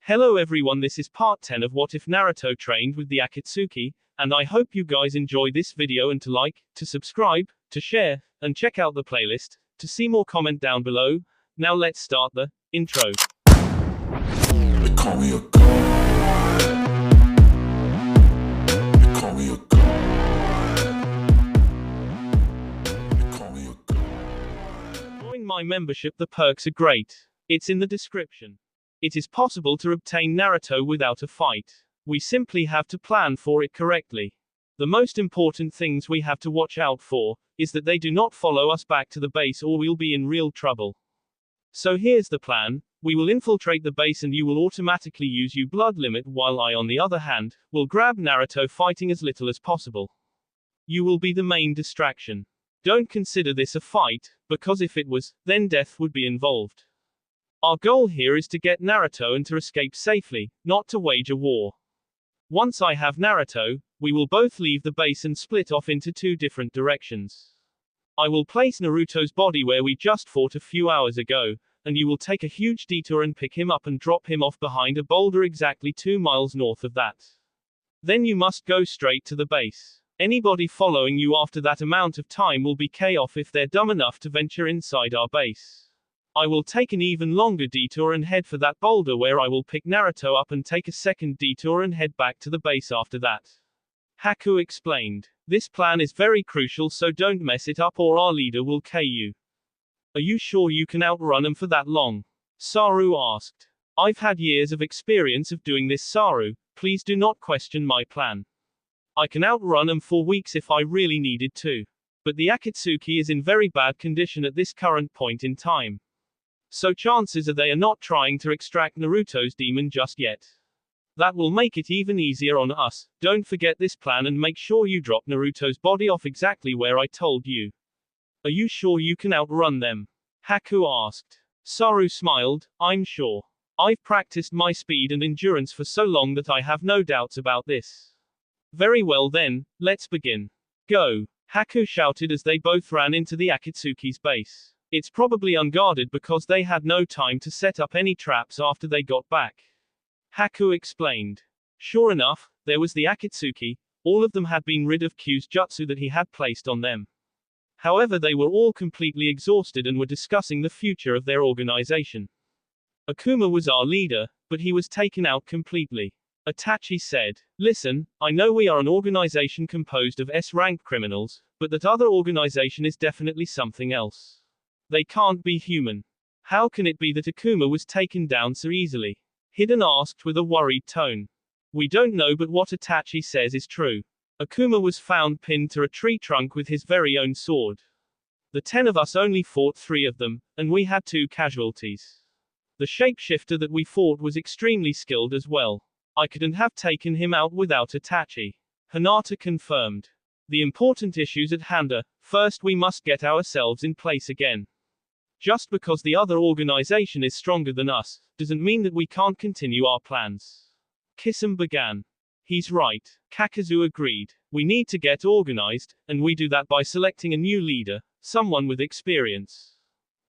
Hello everyone, this is part 10 of What If Naruto Trained with the Akatsuki, and I hope you guys enjoy this video and to like, to subscribe, to share, and check out the playlist, to see more comment down below. Now let's start the intro. They call me a god. They call me a god. They call me a god. Join my membership, the perks are great. It's in the description. It is possible to obtain Naruto without a fight. We simply have to plan for it correctly. The most important things we have to watch out for is that they do not follow us back to the base or we'll be in real trouble. So here's the plan. We will infiltrate the base and you will automatically use your blood limit, while I, on the other hand, will grab Naruto fighting as little as possible. You will be the main distraction. Don't consider this a fight, because if it was, then death would be involved. Our goal here is to get Naruto and to escape safely, not to wage a war. Once I have Naruto, we will both leave the base and split off into two different directions. I will place Naruto's body where we just fought a few hours ago, and you will take a huge detour and pick him up and drop him off behind a boulder exactly 2 miles north of that. Then you must go straight to the base. Anybody following you after that amount of time will be KO if they're dumb enough to venture inside our base. I will take an even longer detour and head for that boulder where I will pick Naruto up and take a second detour and head back to the base after that. Haku explained. This plan is very crucial, so don't mess it up or our leader will KO you. Are you sure you can outrun him for that long? Saru asked. I've had years of experience of doing this, Saru. Please do not question my plan. I can outrun him for weeks if I really needed to. But the Akatsuki is in very bad condition at this current point in time. So chances are they are not trying to extract Naruto's demon just yet. That will make it even easier on us. Don't forget this plan and make sure you drop Naruto's body off exactly where I told you. Are you sure you can outrun them? Haku asked. Saru smiled. I'm sure. I've practiced my speed and endurance for so long that I have no doubts about this. Very well then, let's begin. Go! Haku shouted as they both ran into the Akatsuki's base. It's probably unguarded because they had no time to set up any traps after they got back. Haku explained. Sure enough, there was the Akatsuki. All of them had been rid of Q's jutsu that he had placed on them. However, they were all completely exhausted and were discussing the future of their organization. Akuma was our leader, but he was taken out completely. Itachi said, listen, I know we are an organization composed of S-rank criminals, but that other organization is definitely something else. They can't be human. How can it be that Akuma was taken down so easily? Hiden asked with a worried tone. We don't know, but what Itachi says is true. Akuma was found pinned to a tree trunk with his very own sword. The 10 of us only fought 3 of them, and we had 2 casualties. The shapeshifter that we fought was extremely skilled as well. I couldn't have taken him out without Itachi. Hinata confirmed. The important issues at hand are, first we must get ourselves in place again. Just because the other organization is stronger than us, doesn't mean that we can't continue our plans. Kisame began. He's right. Kakazu agreed. We need to get organized, and we do that by selecting a new leader, someone with experience.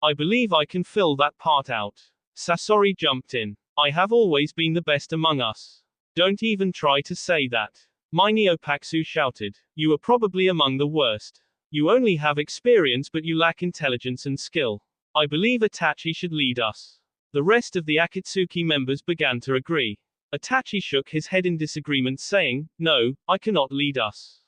I believe I can fill that part out. Sasori jumped in. I have always been the best among us. Don't even try to say that. Minio-Paksu shouted. You are probably among the worst. You only have experience but you lack intelligence and skill. I believe Itachi should lead us. The rest of the Akatsuki members began to agree. Itachi shook his head in disagreement, saying, no, I cannot lead us.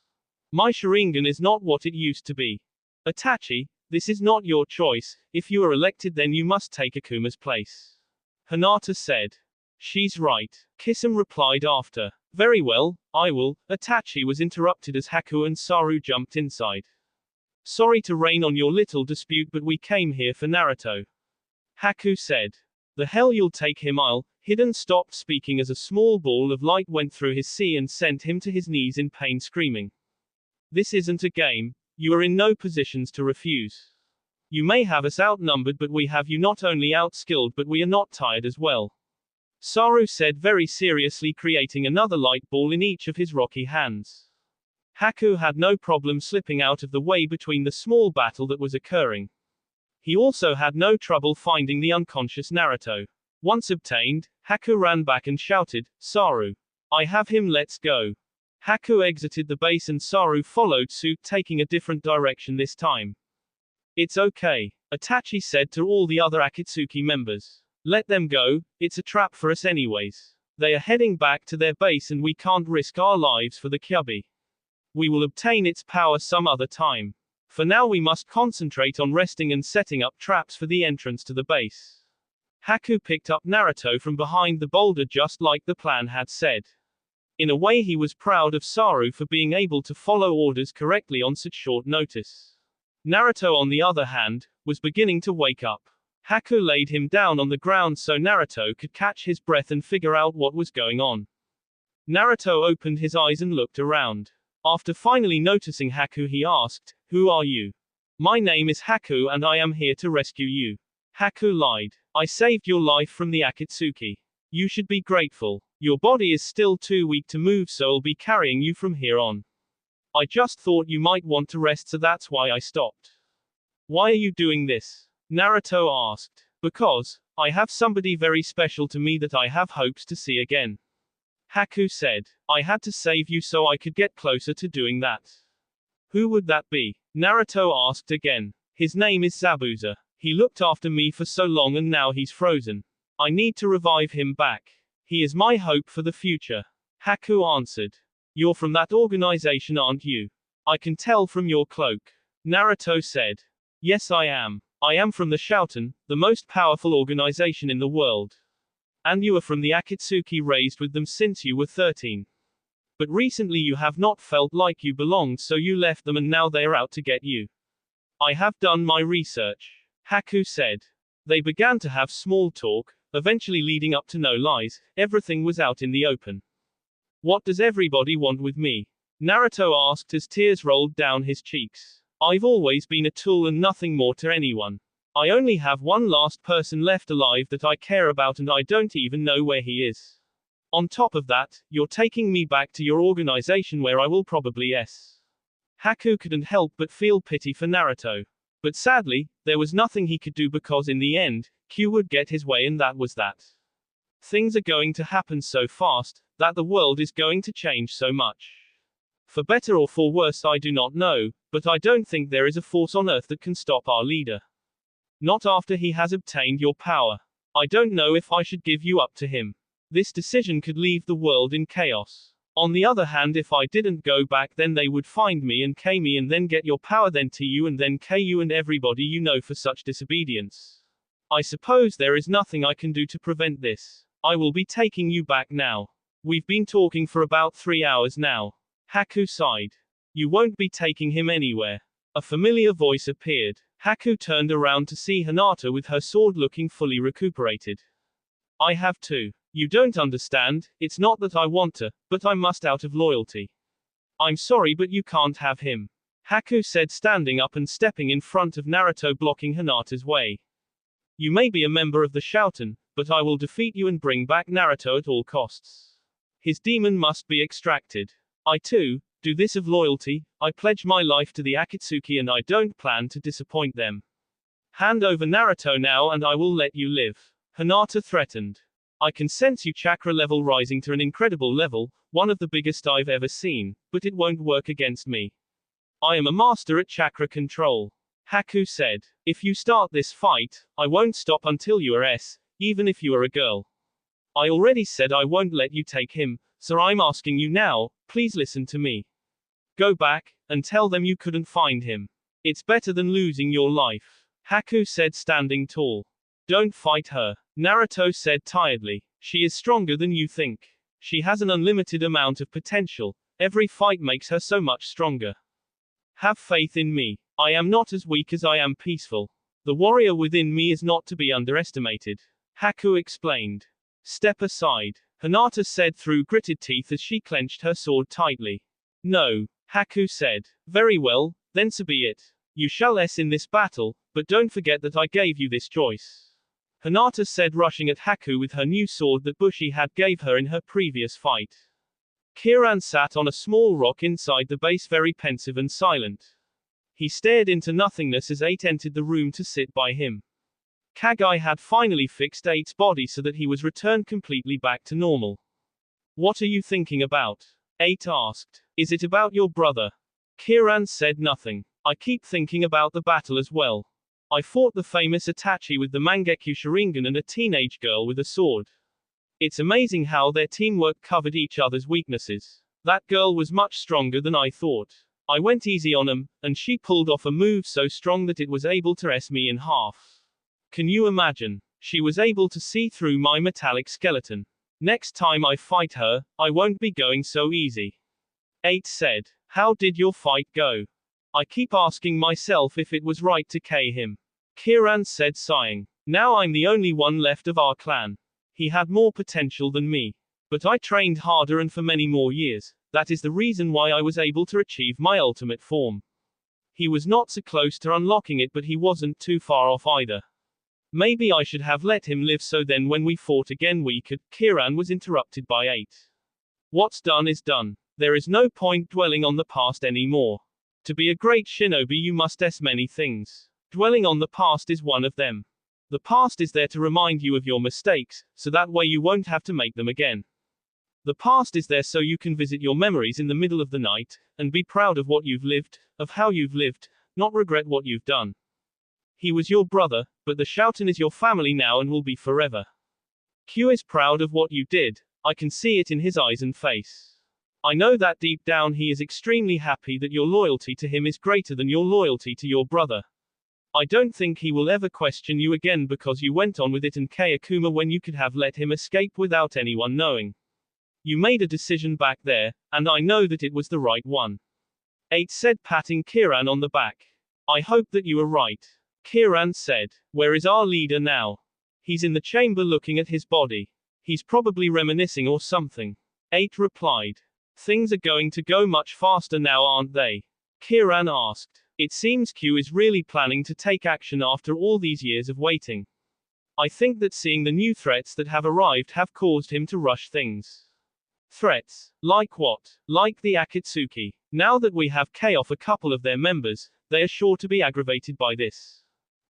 My Sharingan is not what it used to be. Itachi, this is not your choice. If you are elected, then you must take Akuma's place. Hinata said. She's right. Kisame replied after. Very well, I will. Itachi was interrupted as Haku and Saru jumped inside. Sorry to rain on your little dispute, but we came here for Naruto. Haku said. The hell you'll take him. Hiden stopped speaking as a small ball of light went through his sea and sent him to his knees in pain, screaming. This isn't a game. You are in no positions to refuse. You may have us outnumbered, but we have you not only outskilled, but we are not tired as well. Saru said very seriously, creating another light ball in each of his rocky hands. Haku had no problem slipping out of the way between the small battle that was occurring. He also had no trouble finding the unconscious Naruto. Once obtained, Haku ran back and shouted, "Saru! I have him, let's go." Haku exited the base and Saru followed suit, taking a different direction this time. "It's okay," Itachi said to all the other Akatsuki members. "Let them go, it's a trap for us anyways. They are heading back to their base and we can't risk our lives for the Kyuubi. We will obtain its power some other time. For now we must concentrate on resting and setting up traps for the entrance to the base." Haku picked up Naruto from behind the boulder just like the plan had said. In a way he was proud of Saru for being able to follow orders correctly on such short notice. Naruto on the other hand, was beginning to wake up. Haku laid him down on the ground so Naruto could catch his breath and figure out what was going on. Naruto opened his eyes and looked around. After finally noticing Haku he asked, "Who are you?" "My name is Haku and I am here to rescue you." Haku lied. "I saved your life from the Akatsuki. You should be grateful. Your body is still too weak to move so I'll be carrying you from here on. I just thought you might want to rest so that's why I stopped." "Why are you doing this?" Naruto asked. "Because I have somebody very special to me that I have hopes to see again." Haku said. "I had to save you so I could get closer to doing that." "Who would that be?" Naruto asked again. "His name is Zabuza. He looked after me for so long and now he's frozen. I need to revive him back. He is my hope for the future." Haku answered. "You're from that organization, aren't you? I can tell from your cloak." Naruto said. "Yes, I am. I am from the Shouten, the most powerful organization in the world. And you are from the Akatsuki, raised with them since you were 13. But recently you have not felt like you belonged so you left them and now they are out to get you." "I have done my research," Haku said. They began to have small talk, eventually leading up to no lies. Everything was out in the open. "What does everybody want with me?" Naruto asked as tears rolled down his cheeks. "I've always been a tool and nothing more to anyone. I only have one last person left alive that I care about and I don't even know where he is. On top of that, you're taking me back to your organization where I will probably s." Haku couldn't help but feel pity for Naruto. But sadly, there was nothing he could do because in the end, Q would get his way and that was that. Things are going to happen so fast, that the world is going to change so much. For better or for worse I do not know, but I don't think there is a force on earth that can stop our leader. Not after he has obtained your power. I don't know if I should give you up to him. This decision could leave the world in chaos. On the other hand, if I didn't go back then they would find me and K me and then get your power, then T you and then K you and everybody you know for such disobedience. I suppose there is nothing I can do to prevent this. I will be taking you back now. We've been talking for about 3 hours now." Haku sighed. "You won't be taking him anywhere." A familiar voice appeared. Haku turned around to see Hinata with her sword looking fully recuperated. "I have to. You don't understand, it's not that I want to, but I must out of loyalty. I'm sorry but you can't have him," Haku said, standing up and stepping in front of Naruto, blocking Hinata's way. "You may be a member of the Shouten, but I will defeat you and bring back Naruto at all costs. His demon must be extracted. I too, do this of loyalty. I pledge my life to the Akatsuki and I don't plan to disappoint them. Hand over Naruto now and I will let you live," Hinata threatened. "I can sense you chakra level rising to an incredible level, one of the biggest I've ever seen, but it won't work against me. I am a master at chakra control," Haku said. "If you start this fight, I won't stop until you are S, even if you are a girl. I already said I won't let you take him, so I'm asking you now, please listen to me. Go back, and tell them you couldn't find him. It's better than losing your life," Haku said, standing tall. "Don't fight her," Naruto said tiredly. "She is stronger than you think. She has an unlimited amount of potential. Every fight makes her so much stronger. Have faith in me. I am not as weak as I am peaceful. The warrior within me is not to be underestimated," Haku explained. "Step aside," Hinata said through gritted teeth as she clenched her sword tightly. "No," Haku said. "Very well, then so be it. You shall s in this battle, but don't forget that I gave you this choice," Hinata said, rushing at Haku with her new sword that Bushi had gave her in her previous fight. Kiran sat on a small rock inside the base, very pensive and silent. He stared into nothingness as 8 entered the room to sit by him. Kagai had finally fixed 8's body so that he was returned completely back to normal. What are you thinking about? 8 asked. Is it about your brother? Kiran said nothing. I keep thinking about the battle as well. I fought the famous Itachi with the Mangekyo Sharingan and a teenage girl with a sword. It's amazing how their teamwork covered each other's weaknesses. That girl was much stronger than I thought. I went easy on him, and she pulled off a move so strong that it was able to S me in half. Can you imagine? She was able to see through my metallic skeleton. Next time I fight her, I won't be going so easy. 8 said. How did your fight go? I keep asking myself if it was right to K him. Kiran said sighing. Now I'm the only one left of our clan. He had more potential than me. But I trained harder and for many more years. That is the reason why I was able to achieve my ultimate form. He was not so close to unlocking it, but he wasn't too far off either. Maybe I should have let him live so then when we fought again we could. Kiran was interrupted by 8. What's done is done. There is no point dwelling on the past anymore. To be a great shinobi you must S many things. Dwelling on the past is one of them. The past is there to remind you of your mistakes, so that way you won't have to make them again. The past is there so you can visit your memories in the middle of the night, and be proud of what you've lived, of how you've lived, not regret what you've done. He was your brother, but the Shouten is your family now and will be forever. Q is proud of what you did, I can see it in his eyes and face. I know that deep down he is extremely happy that your loyalty to him is greater than your loyalty to your brother. I don't think he will ever question you again because you went on with it and K Akuma when you could have let him escape without anyone knowing. You made a decision back there, and I know that it was the right one. 8 said, patting Kiran on the back. I hope that you are right. Kiran said. Where is our leader now? He's in the chamber looking at his body. He's probably reminiscing or something. 8 replied. Things are going to go much faster now, aren't they? Kiran asked. It seems Q is really planning to take action after all these years of waiting. I think that seeing the new threats that have arrived have caused him to rush things. Threats? Like what? Like the Akatsuki. Now that we have K off a couple of their members, they are sure to be aggravated by this.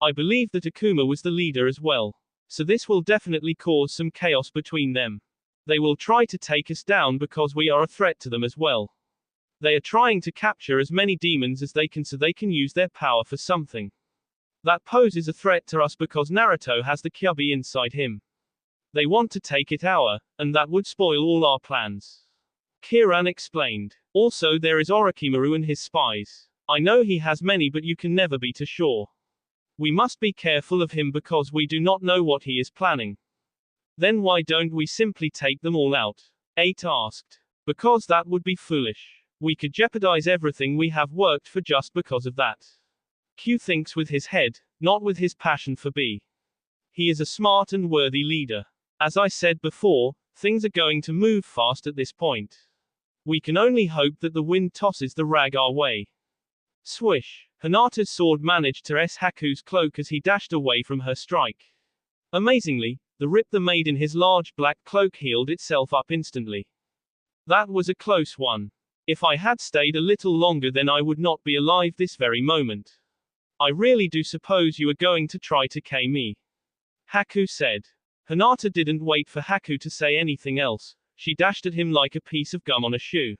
I believe that Akuma was the leader as well. So this will definitely cause some chaos between them. They will try to take us down because we are a threat to them as well. They are trying to capture as many demons as they can so they can use their power for something. That poses a threat to us because Naruto has the Kyuubi inside him. They want to take it and that would spoil all our plans. Kiran explained. Also there is Orochimaru and his spies. I know he has many but you can never be too sure. We must be careful of him because we do not know what he is planning. Then why don't we simply take them all out? 8 asked. Because that would be foolish. We could jeopardize everything we have worked for just because of that. Q thinks with his head, not with his passion for B. He is a smart and worthy leader. As I said before, things are going to move fast at this point. We can only hope that the wind tosses the rag our way. Swish. Hinata's sword managed to S Haku's cloak as he dashed away from her strike. Amazingly, the rip that made in his large black cloak healed itself up instantly. That was a close one. If I had stayed a little longer then I would not be alive this very moment. I really do suppose you are going to try to K me. Haku said. Hinata didn't wait for Haku to say anything else, she dashed at him like a piece of gum on a shoe.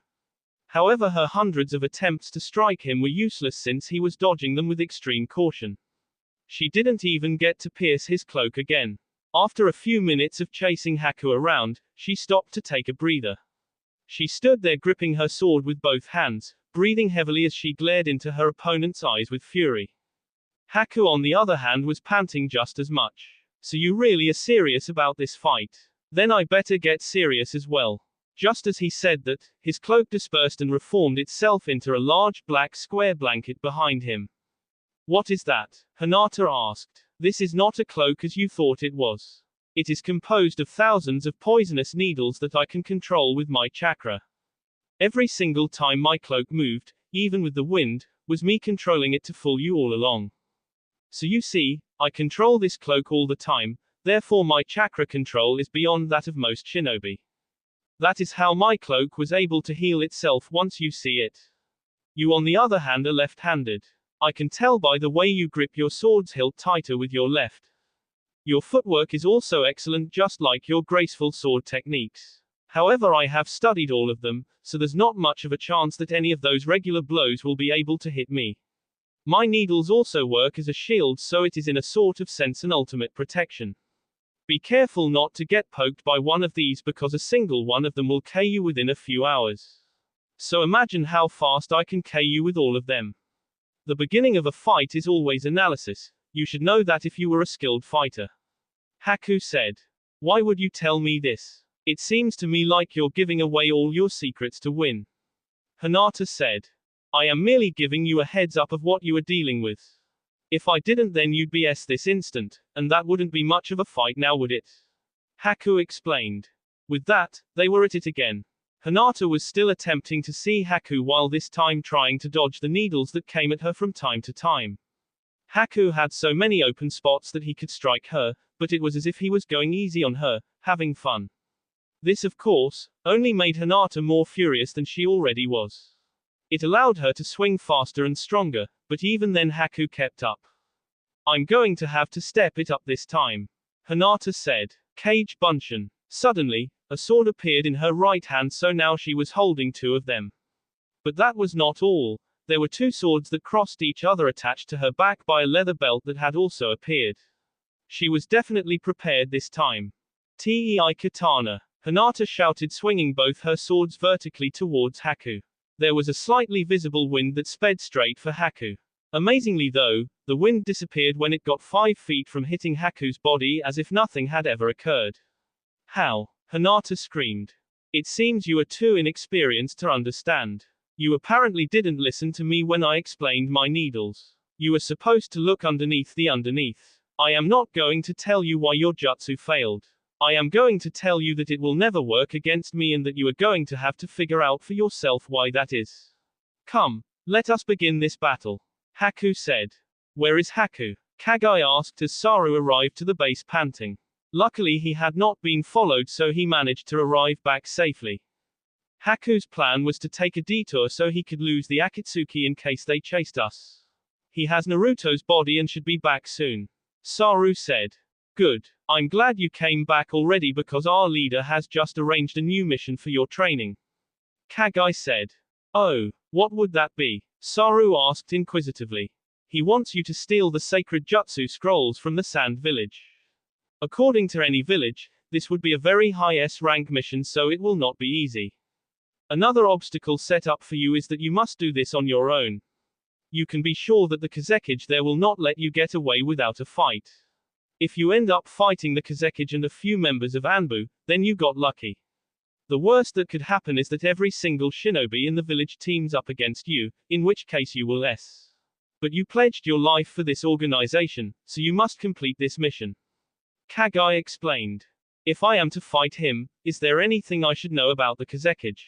However, her hundreds of attempts to strike him were useless since he was dodging them with extreme caution. She didn't even get to pierce his cloak again. After a few minutes of chasing Haku around, she stopped to take a breather. She stood there gripping her sword with both hands, breathing heavily as she glared into her opponent's eyes with fury. Haku on the other hand was panting just as much. So you really are serious about this fight? Then I better get serious as well. Just as he said that, his cloak dispersed and reformed itself into a large black square blanket behind him. What is that? Hinata asked. This is not a cloak as you thought it was. It is composed of thousands of poisonous needles that I can control with my chakra. Every single time my cloak moved, even with the wind, was me controlling it to fool you all along. So you see, I control this cloak all the time, therefore my chakra control is beyond that of most shinobi. That is how my cloak was able to heal itself once you see it. You on the other hand are left-handed. I can tell by the way you grip your sword's hilt tighter with your left. Your footwork is also excellent, just like your graceful sword techniques. However, I have studied all of them, so there's not much of a chance that any of those regular blows will be able to hit me. My needles also work as a shield, so it is in a sort of sense an ultimate protection. Be careful not to get poked by one of these, because a single one of them will KO you within a few hours. So imagine how fast I can KO you with all of them. The beginning of a fight is always analysis. You should know that if you were a skilled fighter. Haku said. Why would you tell me this? It seems to me like you're giving away all your secrets to win. Hinata said. I am merely giving you a heads up of what you are dealing with. If I didn't, then you'd be this instant, and that wouldn't be much of a fight now, would it? Haku explained. With that, they were at it again. Hinata was still attempting to see Haku, while this time trying to dodge the needles that came at her from time to time. Haku had so many open spots that he could strike her, but it was as if he was going easy on her, having fun. This, of course, only made Hinata more furious than she already was. It allowed her to swing faster and stronger, but even then Haku kept up. I'm going to have to step it up this time, Hinata said. Cage Bunshin. Suddenly, a sword appeared in her right hand, so now she was holding two of them. But that was not all. There were two swords that crossed each other attached to her back by a leather belt that had also appeared. She was definitely prepared this time. Tei Katana. Hinata shouted, swinging both her swords vertically towards Haku. There was a slightly visible wind that sped straight for Haku. Amazingly though, the wind disappeared when it got 5 feet from hitting Haku's body, as if nothing had ever occurred. How? Hinata screamed. It seems you are too inexperienced to understand. You apparently didn't listen to me when I explained my needles. You were supposed to look underneath the underneath. I am not going to tell you why your jutsu failed. I am going to tell you that it will never work against me, and that you are going to have to figure out for yourself why that is. Come, let us begin this battle. Haku said. Where is Haku? Kagai asked as Saru arrived to the base panting. Luckily he had not been followed, so he managed to arrive back safely. Haku's plan was to take a detour so he could lose the Akatsuki in case they chased us. He has Naruto's body and should be back soon. Saru said. Good. I'm glad you came back already, because our leader has just arranged a new mission for your training. Kagai said. Oh, what would that be? Saru asked inquisitively. He wants you to steal the sacred jutsu scrolls from the Sand Village. According to any village, this would be a very high S-rank mission, so it will not be easy. Another obstacle set up for you is that you must do this on your own. You can be sure that the Kazekage there will not let you get away without a fight. If you end up fighting the Kazekage and a few members of Anbu, then you got lucky. The worst that could happen is that every single shinobi in the village teams up against you, in which case you will S. But you pledged your life for this organization, so you must complete this mission. Kagai explained. If I am to fight him, is there anything I should know about the Kazekage?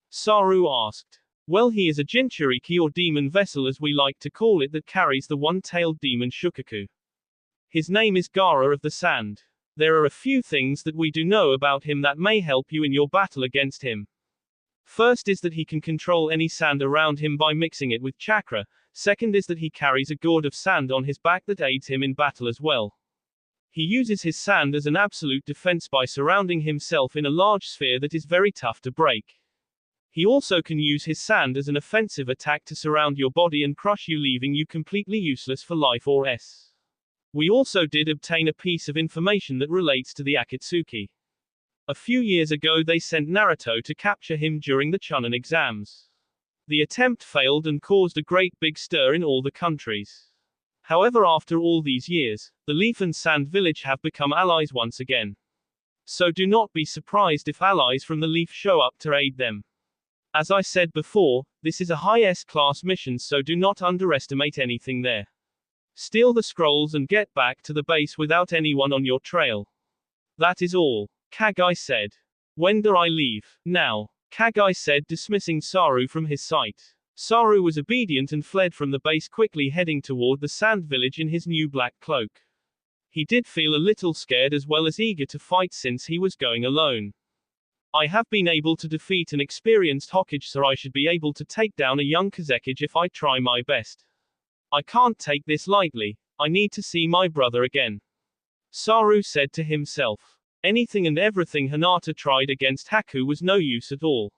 Saru asked. Well, he is a Jinchuriki, or demon vessel as we like to call it, that carries the one-tailed demon Shukaku. His name is Gara of the Sand. There are a few things that we do know about him that may help you in your battle against him. First is that he can control any sand around him by mixing it with chakra. Second is that he carries a gourd of sand on his back that aids him in battle as well. He uses his sand as an absolute defense by surrounding himself in a large sphere that is very tough to break. He also can use his sand as an offensive attack to surround your body and crush you, leaving you completely useless for life or S. We also did obtain a piece of information that relates to the Akatsuki. A few years ago they sent Naruto to capture him during the Chunin exams. The attempt failed and caused a great big stir in all the countries. However, after all these years, the Leaf and Sand Village have become allies once again. So do not be surprised if allies from the Leaf show up to aid them. As I said before, this is a high S-class mission, so do not underestimate anything there. Steal the scrolls and get back to the base without anyone on your trail. That is all, Kagai said. When do I leave? Now, Kagai said, dismissing Saru from his sight. Saru was obedient and fled from the base, quickly heading toward the Sand Village in his new black cloak. He did feel a little scared as well as eager to fight since he was going alone. I have been able to defeat an experienced Hokage, so I should be able to take down a young Kazekage if I try my best. I can't take this lightly. I need to see my brother again. Saru said to himself. Anything and everything Hinata tried against Haku was no use at all.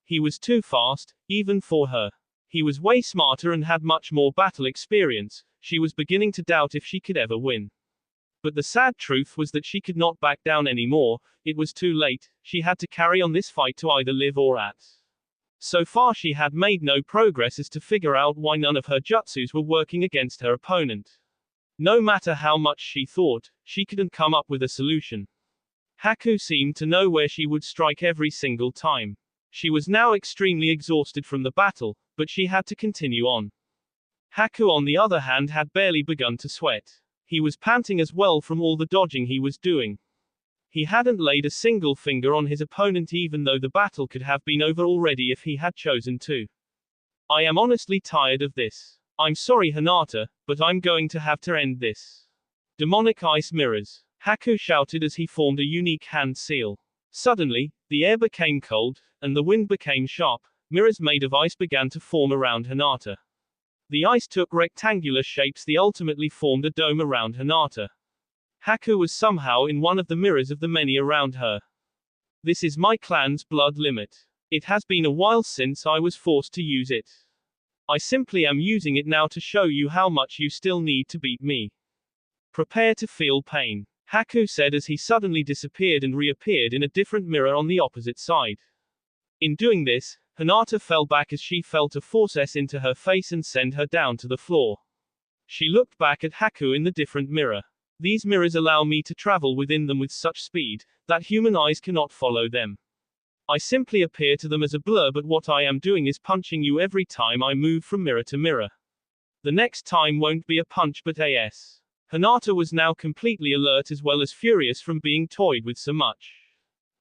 He was too fast, even for her. He was way smarter and had much more battle experience. She was beginning to doubt if she could ever win. But the sad truth was that she could not back down anymore. It was too late. She had to carry on this fight to either live or at. So far she had made no progress as to figure out why none of her jutsus were working against her opponent. No matter how much she thought, she couldn't come up with a solution. Haku seemed to know where she would strike every single time. She was now extremely exhausted from the battle, but she had to continue on. Haku on the other hand had barely begun to sweat. He was panting as well from all the dodging he was doing. He hadn't laid a single finger on his opponent even though the battle could have been over already if he had chosen to. I am honestly tired of this. I'm sorry Hinata, but I'm going to have to end this. Demonic ice mirrors. Haku shouted as he formed a unique hand seal. Suddenly, the air became cold, and the wind became sharp. Mirrors made of ice began to form around Hinata. The ice took rectangular shapes that ultimately formed a dome around Hinata. Haku was somehow in one of the mirrors of the many around her. This is my clan's blood limit. It has been a while since I was forced to use it. I simply am using it now to show you how much you still need to beat me. Prepare to feel pain. Haku said as he suddenly disappeared and reappeared in a different mirror on the opposite side. In doing this, Hinata fell back as she felt a force into her face and send her down to the floor. She looked back at Haku in the different mirror. These mirrors allow me to travel within them with such speed that human eyes cannot follow them. I simply appear to them as a blur, but what I am doing is punching you every time I move from mirror to mirror. The next time won't be a punch but as. Hinata was now completely alert as well as furious from being toyed with so much.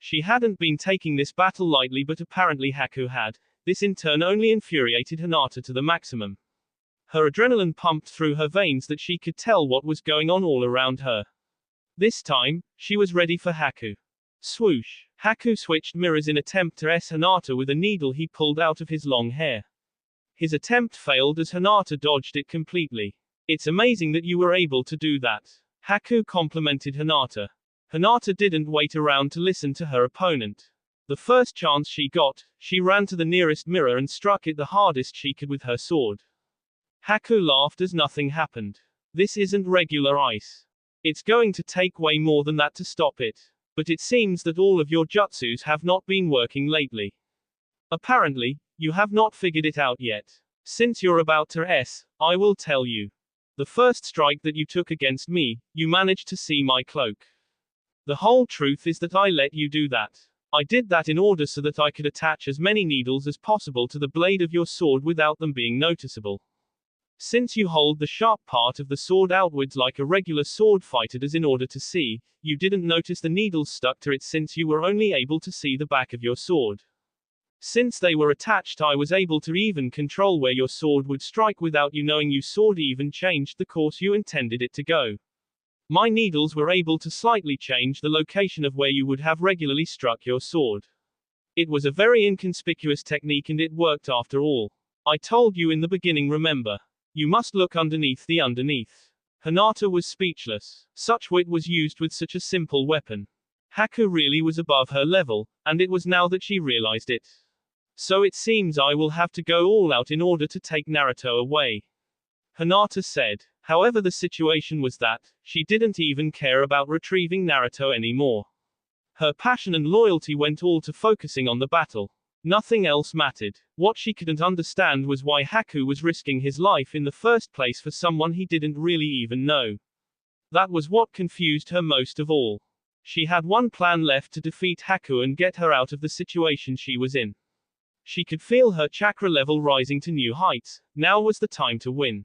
She hadn't been taking this battle lightly, but apparently Haku had. This in turn only infuriated Hinata to the maximum. Her adrenaline pumped through her veins that she could tell what was going on all around her. This time, she was ready for Haku. Swoosh. Haku switched mirrors in attempt to Hinata with a needle he pulled out of his long hair. His attempt failed as Hinata dodged it completely. It's amazing that you were able to do that. Haku complimented Hinata. Hinata didn't wait around to listen to her opponent. The first chance she got, she ran to the nearest mirror and struck it the hardest she could with her sword. Haku laughed as nothing happened. This isn't regular ice. It's going to take way more than that to stop it. But it seems that all of your jutsus have not been working lately. Apparently, you have not figured it out yet. Since you're about to I will tell you. The first strike that you took against me, you managed to see my cloak. The whole truth is that I let you do that. I did that in order so that I could attach as many needles as possible to the blade of your sword without them being noticeable. Since you hold the sharp part of the sword outwards like a regular sword fighter does in order to see, you didn't notice the needles stuck to it since you were only able to see the back of your sword. Since they were attached, I was able to even control where your sword would strike without you knowing. Your sword even changed the course you intended it to go. My needles were able to slightly change the location of where you would have regularly struck your sword. It was a very inconspicuous technique and it worked after all. I told you in the beginning, remember. You must look underneath the underneath. Hinata was speechless. Such wit was used with such a simple weapon. Haku really was above her level, and it was now that she realized it. So it seems I will have to go all out in order to take Naruto away. Hinata said. However, the situation was that she didn't even care about retrieving Naruto anymore. Her passion and loyalty went all to focusing on the battle. Nothing else mattered. What she couldn't understand was why Haku was risking his life in the first place for someone he didn't really even know. That was what confused her most of all. She had one plan left to defeat Haku and get her out of the situation she was in. She could feel her chakra level rising to new heights. Now was the time to win.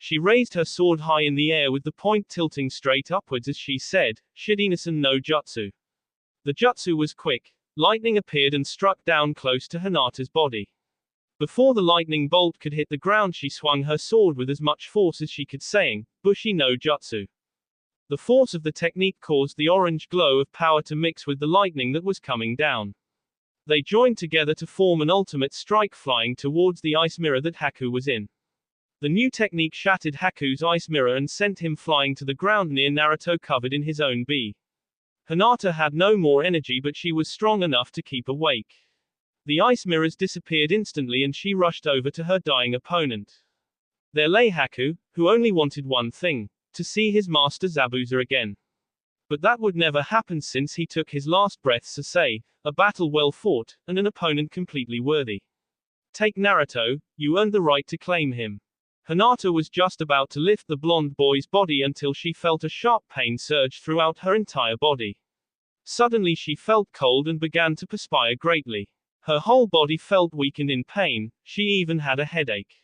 She raised her sword high in the air with the point tilting straight upwards as she said, Shidinasan no Jutsu. The jutsu was quick. Lightning appeared and struck down close to Hinata's body. Before the lightning bolt could hit the ground, she swung her sword with as much force as she could, saying, Bushi no Jutsu. The force of the technique caused the orange glow of power to mix with the lightning that was coming down. They joined together to form an ultimate strike, flying towards the ice mirror that Haku was in. The new technique shattered Haku's ice mirror and sent him flying to the ground near Naruto covered in his own bi. Hinata had no more energy, but she was strong enough to keep awake. The ice mirrors disappeared instantly and she rushed over to her dying opponent. There lay Haku, who only wanted one thing, to see his master Zabuza again. But that would never happen since he took his last breath to say, a battle well fought, and an opponent completely worthy. Take Naruto, you earned the right to claim him. Hinata was just about to lift the blonde boy's body until she felt a sharp pain surge throughout her entire body. Suddenly she felt cold and began to perspire greatly. Her whole body felt weak and in pain, she even had a headache.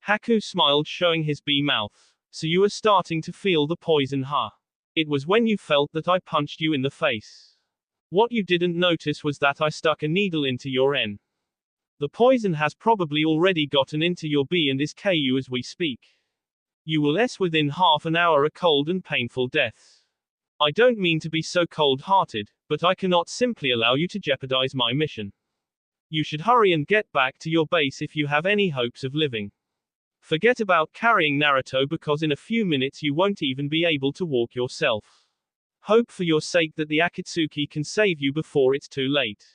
Haku smiled, showing his bee mouth. So you are starting to feel the poison, huh? It was when you felt that I punched you in the face. What you didn't notice was that I stuck a needle into your N. The poison has probably already gotten into your bee and is KU as we speak. You will within half an hour a cold and painful death. I don't mean to be so cold-hearted, but I cannot simply allow you to jeopardize my mission. You should hurry and get back to your base if you have any hopes of living. Forget about carrying Naruto because in a few minutes you won't even be able to walk yourself. Hope for your sake that the Akatsuki can save you before it's too late.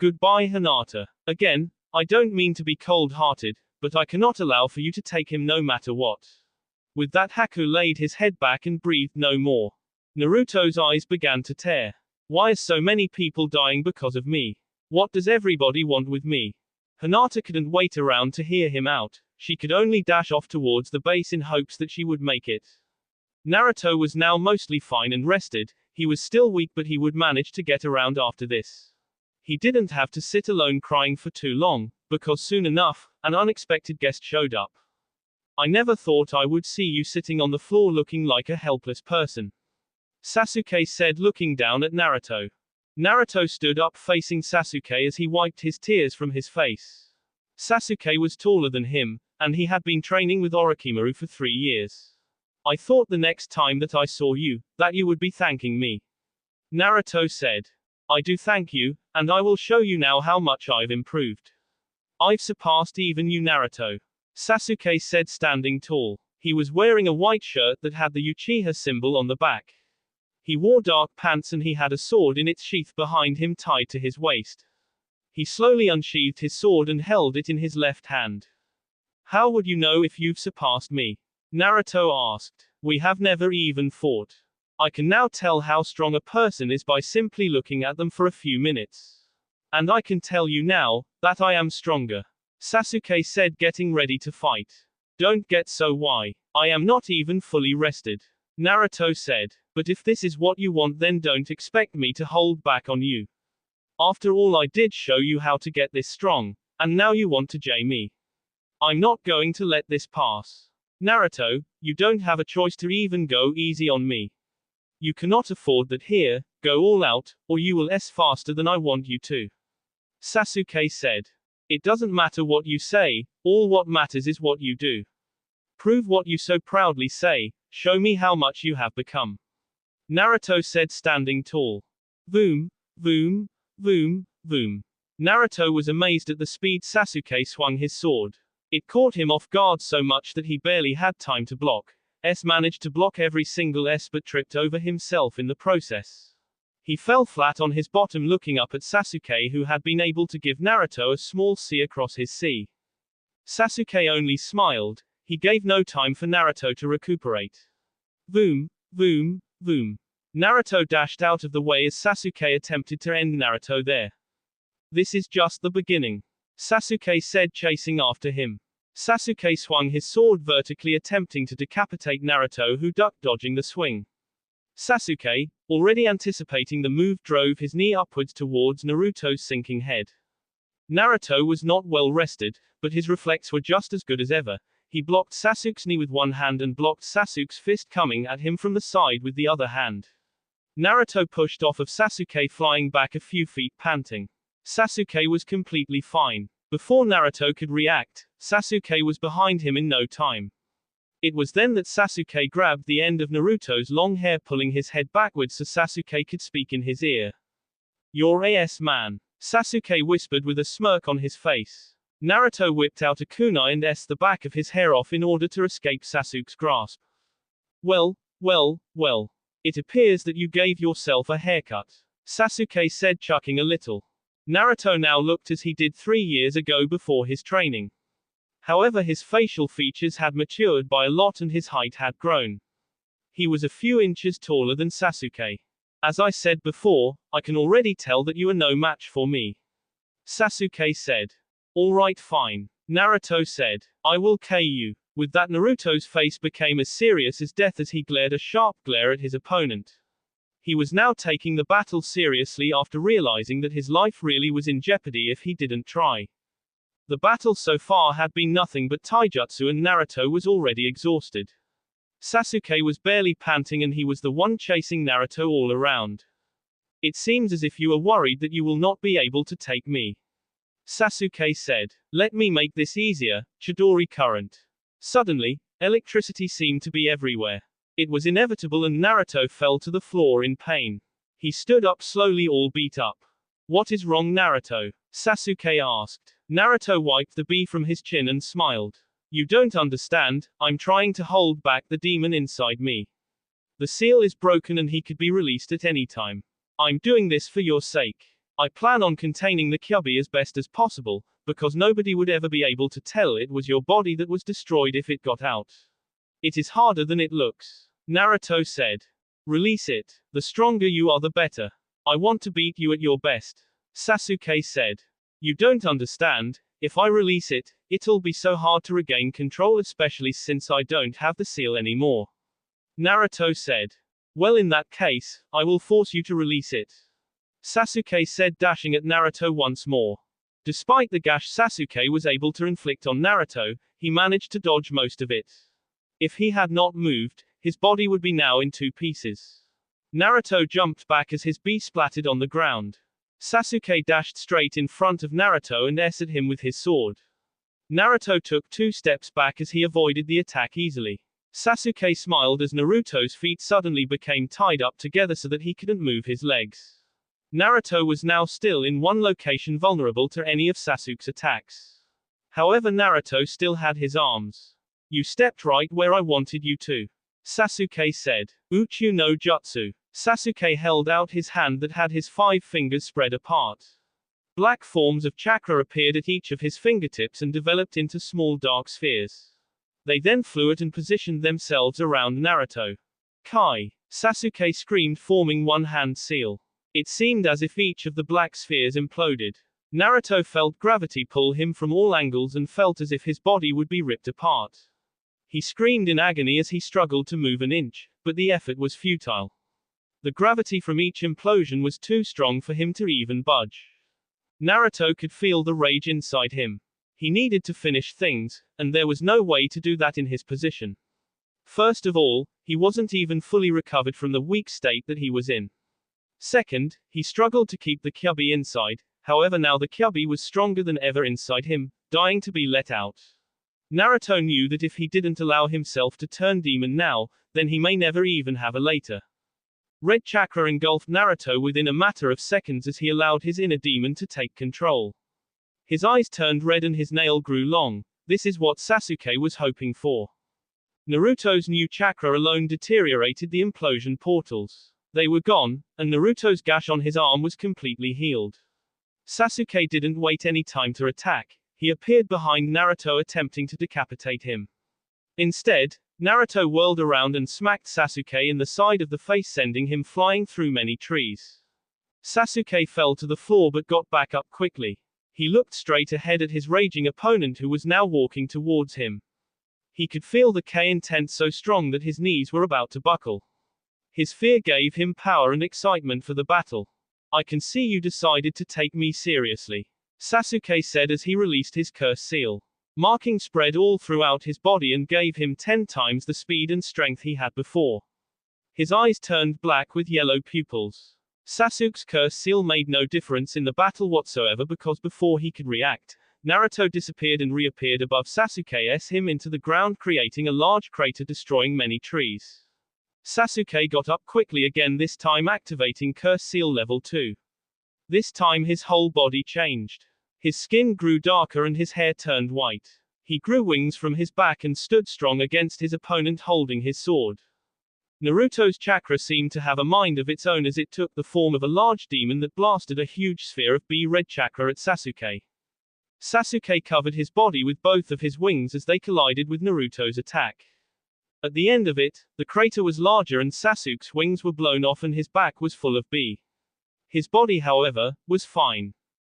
Goodbye, Hinata. Again, I don't mean to be cold-hearted, but I cannot allow for you to take him no matter what. With that, Haku laid his head back and breathed no more. Naruto's eyes began to tear. Why are so many people dying because of me? What does everybody want with me? Hinata couldn't wait around to hear him out. She could only dash off towards the base in hopes that she would make it. Naruto was now mostly fine and rested. He was still weak, but he would manage to get around after this. He didn't have to sit alone crying for too long, because soon enough, an unexpected guest showed up. I never thought I would see you sitting on the floor looking like a helpless person, Sasuke said, looking down at Naruto. Naruto stood up facing Sasuke as he wiped his tears from his face. Sasuke was taller than him, and he had been training with Orochimaru for 3 years. I thought the next time that I saw you, that you would be thanking me, Naruto said. I do thank you, and I will show you now how much I've improved. I've surpassed even you, Naruto, Sasuke said, standing tall. He was wearing a white shirt that had the Uchiha symbol on the back. He wore dark pants and he had a sword in its sheath behind him tied to his waist. He slowly unsheathed his sword and held it in his left hand. How would you know if you've surpassed me? Naruto asked. We have never even fought. I can now tell how strong a person is by simply looking at them for a few minutes. And I can tell you now, that I am stronger, Sasuke said, getting ready to fight. Don't get so why. I am not even fully rested, Naruto said. But if this is what you want, then don't expect me to hold back on you. After all, I did show you how to get this strong, and now you want to J me. I'm not going to let this pass. Naruto, you don't have a choice to even go easy on me. You cannot afford that here, go all out, or you will faster than I want you to, Sasuke said. It doesn't matter what you say, all what matters is what you do. Prove what you so proudly say, show me how much you have become, Naruto said, standing tall. Boom, boom, boom, boom. Naruto was amazed at the speed Sasuke swung his sword. It caught him off guard so much that he barely had time to block. Managed to block every single but tripped over himself in the process. He fell flat on his bottom looking up at Sasuke, who had been able to give Naruto a small C across his C. Sasuke only smiled. He gave no time for Naruto to recuperate. Boom, boom, boom. Naruto dashed out of the way as Sasuke attempted to end Naruto there. This is just the beginning, Sasuke said, chasing after him. Sasuke swung his sword vertically, attempting to decapitate Naruto, who ducked, dodging the swing. Sasuke, already anticipating the move, drove his knee upwards towards Naruto's sinking head. Naruto was not well rested, but his reflexes were just as good as ever. He blocked Sasuke's knee with one hand and blocked Sasuke's fist coming at him from the side with the other hand. Naruto pushed off of Sasuke, flying back a few feet, panting. Sasuke was completely fine. Before Naruto could react, Sasuke was behind him in no time. It was then that Sasuke grabbed the end of Naruto's long hair, pulling his head backwards so Sasuke could speak in his ear. You're a man, Sasuke whispered with a smirk on his face. Naruto whipped out a kunai and s the back of his hair off in order to escape Sasuke's grasp. Well, it appears that you gave yourself a haircut, Sasuke said, chuckling a little. Naruto now looked as he did 3 years ago before his training. However, his facial features had matured by a lot and his height had grown. He was a few inches taller than Sasuke. As I said before, I can already tell that you are no match for me, Sasuke said. Alright, fine, Naruto said. I will KO you. With that, Naruto's face became as serious as death as he glared a sharp glare at his opponent. He was now taking the battle seriously after realizing that his life really was in jeopardy if he didn't try. The battle so far had been nothing but taijutsu and Naruto was already exhausted. Sasuke was barely panting and he was the one chasing Naruto all around. It seems as if you are worried that you will not be able to take me, Sasuke said. Let me make this easier, Chidori current. Suddenly, electricity seemed to be everywhere. It was inevitable and Naruto fell to the floor in pain. He stood up slowly, all beat up. What is wrong, Naruto? Sasuke asked. Naruto wiped the bee from his chin and smiled. You don't understand, I'm trying to hold back the demon inside me. The seal is broken and he could be released at any time. I'm doing this for your sake. I plan on containing the Kyuubi as best as possible, because nobody would ever be able to tell it was your body that was destroyed if it got out. It is harder than it looks, Naruto said. Release it. The stronger you are, the better. I want to beat you at your best, Sasuke said. You don't understand. If I release it, it'll be so hard to regain control, especially since I don't have the seal anymore, Naruto said. Well, in that case, I will force you to release it, Sasuke said, dashing at Naruto once more. Despite the gash Sasuke was able to inflict on Naruto, he managed to dodge most of it. If he had not moved, his body would be now in 2 pieces. Naruto jumped back as his bee splattered on the ground. Sasuke dashed straight in front of Naruto and s at him with his sword. Naruto took 2 steps back as he avoided the attack easily. Sasuke smiled as Naruto's feet suddenly became tied up together so that he couldn't move his legs. Naruto was now still in one location, vulnerable to any of Sasuke's attacks. However, Naruto still had his arms. You stepped right where I wanted you to, Sasuke said. Uchu no jutsu. Sasuke held out his hand that had his 5 fingers spread apart. Black forms of chakra appeared at each of his fingertips and developed into small dark spheres. They then flew at and positioned themselves around Naruto. Kai! Sasuke screamed, forming one hand seal. It seemed as if each of the black spheres imploded. Naruto felt gravity pull him from all angles and felt as if his body would be ripped apart. He screamed in agony as he struggled to move an inch, but the effort was futile. The gravity from each implosion was too strong for him to even budge. Naruto could feel the rage inside him. He needed to finish things, and there was no way to do that in his position. First of all, he wasn't even fully recovered from the weak state that he was in. Second, he struggled to keep the Kyuubi inside, however now the Kyuubi was stronger than ever inside him, dying to be let out. Naruto knew that if he didn't allow himself to turn demon now, then he may never even have a later. Red chakra engulfed Naruto within a matter of seconds as he allowed his inner demon to take control. His eyes turned red and his nail grew long. This is what Sasuke was hoping for. Naruto's new chakra alone deteriorated the implosion portals. They were gone, and Naruto's gash on his arm was completely healed. Sasuke didn't wait any time to attack. He appeared behind Naruto attempting to decapitate him. Instead, Naruto whirled around and smacked Sasuke in the side of the face, sending him flying through many trees. Sasuke fell to the floor but got back up quickly. He looked straight ahead at his raging opponent who was now walking towards him. He could feel the K intent so strong that his knees were about to buckle. His fear gave him power and excitement for the battle. I can see you decided to take me seriously, Sasuke said as he released his curse seal. Marking spread all throughout his body and gave him 10 times the speed and strength he had before. His eyes turned black with yellow pupils. Sasuke's curse seal made no difference in the battle whatsoever because before he could react, Naruto disappeared and reappeared above Sasuke's him into the ground, creating a large crater, destroying many trees. Sasuke got up quickly again, this time activating curse seal level 2. This time his whole body changed. His skin grew darker and his hair turned white. He grew wings from his back and stood strong against his opponent holding his sword. Naruto's chakra seemed to have a mind of its own as it took the form of a large demon that blasted a huge sphere of red chakra at Sasuke. Sasuke covered his body with both of his wings as they collided with Naruto's attack. At the end of it, the crater was larger and Sasuke's wings were blown off and his back was full of His body, however, was fine.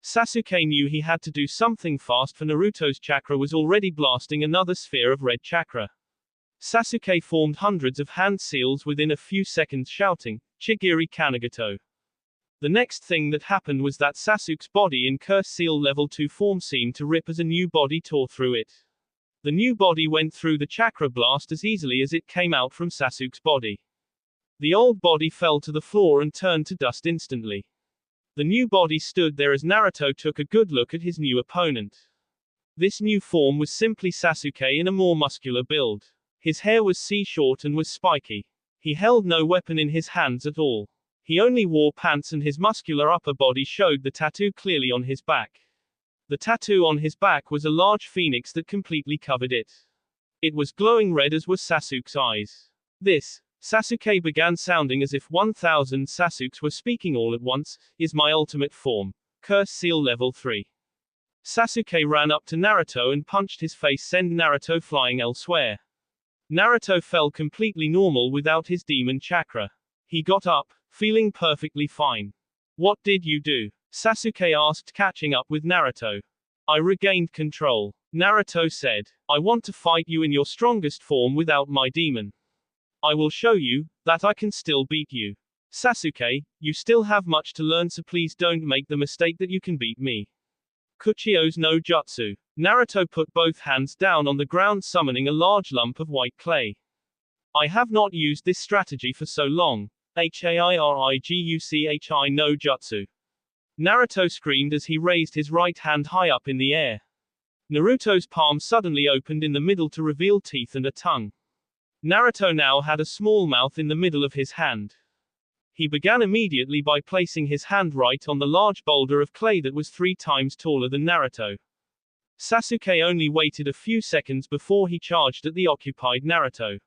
Sasuke knew he had to do something fast for Naruto's chakra was already blasting another sphere of red chakra. Sasuke formed hundreds of hand seals within a few seconds shouting, "Chigiri Kanagoto." The next thing that happened was that Sasuke's body in Curse Seal Level 2 form seemed to rip as a new body tore through it. The new body went through the chakra blast as easily as it came out from Sasuke's body. The old body fell to the floor and turned to dust instantly. The new body stood there as Naruto took a good look at his new opponent. This new form was simply Sasuke in a more muscular build. His hair was short and was spiky. He held no weapon in his hands at all. He only wore pants and his muscular upper body showed the tattoo clearly on his back. The tattoo on his back was a large phoenix that completely covered it. It was glowing red as were Sasuke's eyes. This, Sasuke began sounding as if 1,000 Sasukes were speaking all at once, is my ultimate form. Curse Seal Level 3. Sasuke ran up to Naruto and punched his face, send Naruto flying elsewhere. Naruto fell completely normal without his demon chakra. He got up, feeling perfectly fine. What did you do? Sasuke asked, catching up with Naruto. I regained control. Naruto said, I want to fight you in your strongest form without my demon. I will show you that I can still beat you. Sasuke, you still have much to learn, so please don't make the mistake that you can beat me. Kuchio's no Jutsu. Naruto put both hands down on the ground, summoning a large lump of white clay. I have not used this strategy for so long. Hairiguchi no Jutsu. Naruto screamed as he raised his right hand high up in the air. Naruto's palm suddenly opened in the middle to reveal teeth and a tongue. Naruto now had a small mouth in the middle of his hand. He began immediately by placing his hand right on the large boulder of clay that was 3 times taller than Naruto. Sasuke only waited a few seconds before he charged at the occupied Naruto.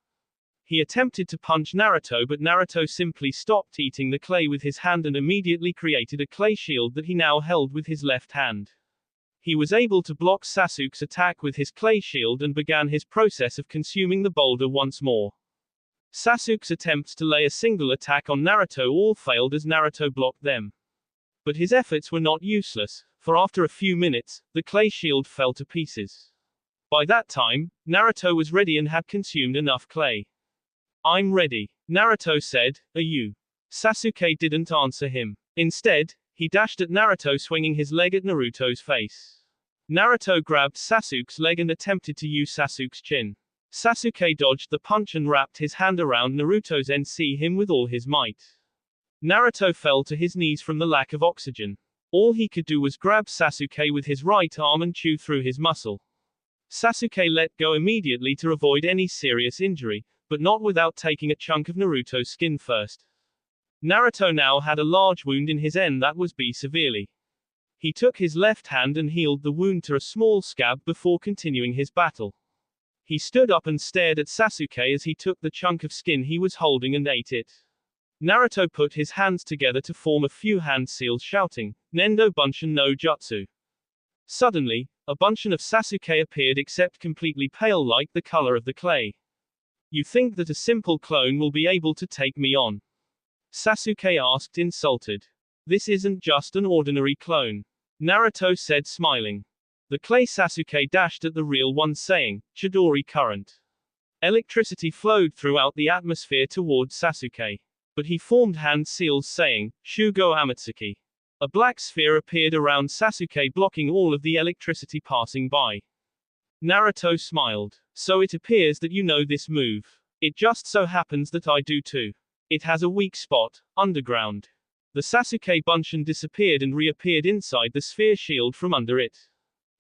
He attempted to punch Naruto, but Naruto simply stopped eating the clay with his hand and immediately created a clay shield that he now held with his left hand. He was able to block Sasuke's attack with his clay shield and began his process of consuming the boulder once more. Sasuke's attempts to lay a single attack on Naruto all failed as Naruto blocked them. But his efforts were not useless, for after a few minutes, the clay shield fell to pieces. By that time, Naruto was ready and had consumed enough clay. I'm ready, Naruto said, are you? Sasuke didn't answer him. Instead, he dashed at Naruto, swinging his leg at Naruto's face. Naruto grabbed Sasuke's leg and attempted to use Sasuke's chin. Sasuke dodged the punch and wrapped his hand around Naruto's and see him with all his might. Naruto fell to his knees from the lack of oxygen. All he could do was grab Sasuke with his right arm and chew through his muscle. Sasuke let go immediately to avoid any serious injury, but not without taking a chunk of Naruto's skin first. Naruto now had a large wound in his end that was severely. He took his left hand and healed the wound to a small scab before continuing his battle. He stood up and stared at Sasuke as he took the chunk of skin he was holding and ate it. Naruto put his hands together to form a few hand seals, shouting, Nendo Bunshin no Jutsu. Suddenly, a Bunshin of Sasuke appeared, except completely pale like the color of the clay. You think that a simple clone will be able to take me on? Sasuke asked, insulted. This isn't just an ordinary clone. Naruto said, smiling. The clay Sasuke dashed at the real one, saying, Chidori current. Electricity flowed throughout the atmosphere towards Sasuke. But he formed hand seals, saying, Shugo Akatsuki. A black sphere appeared around Sasuke, blocking all of the electricity passing by. Naruto smiled. So it appears that you know this move. It just so happens that I do too. It has a weak spot, underground. The Sasuke Bunshin disappeared and reappeared inside the sphere shield from under it.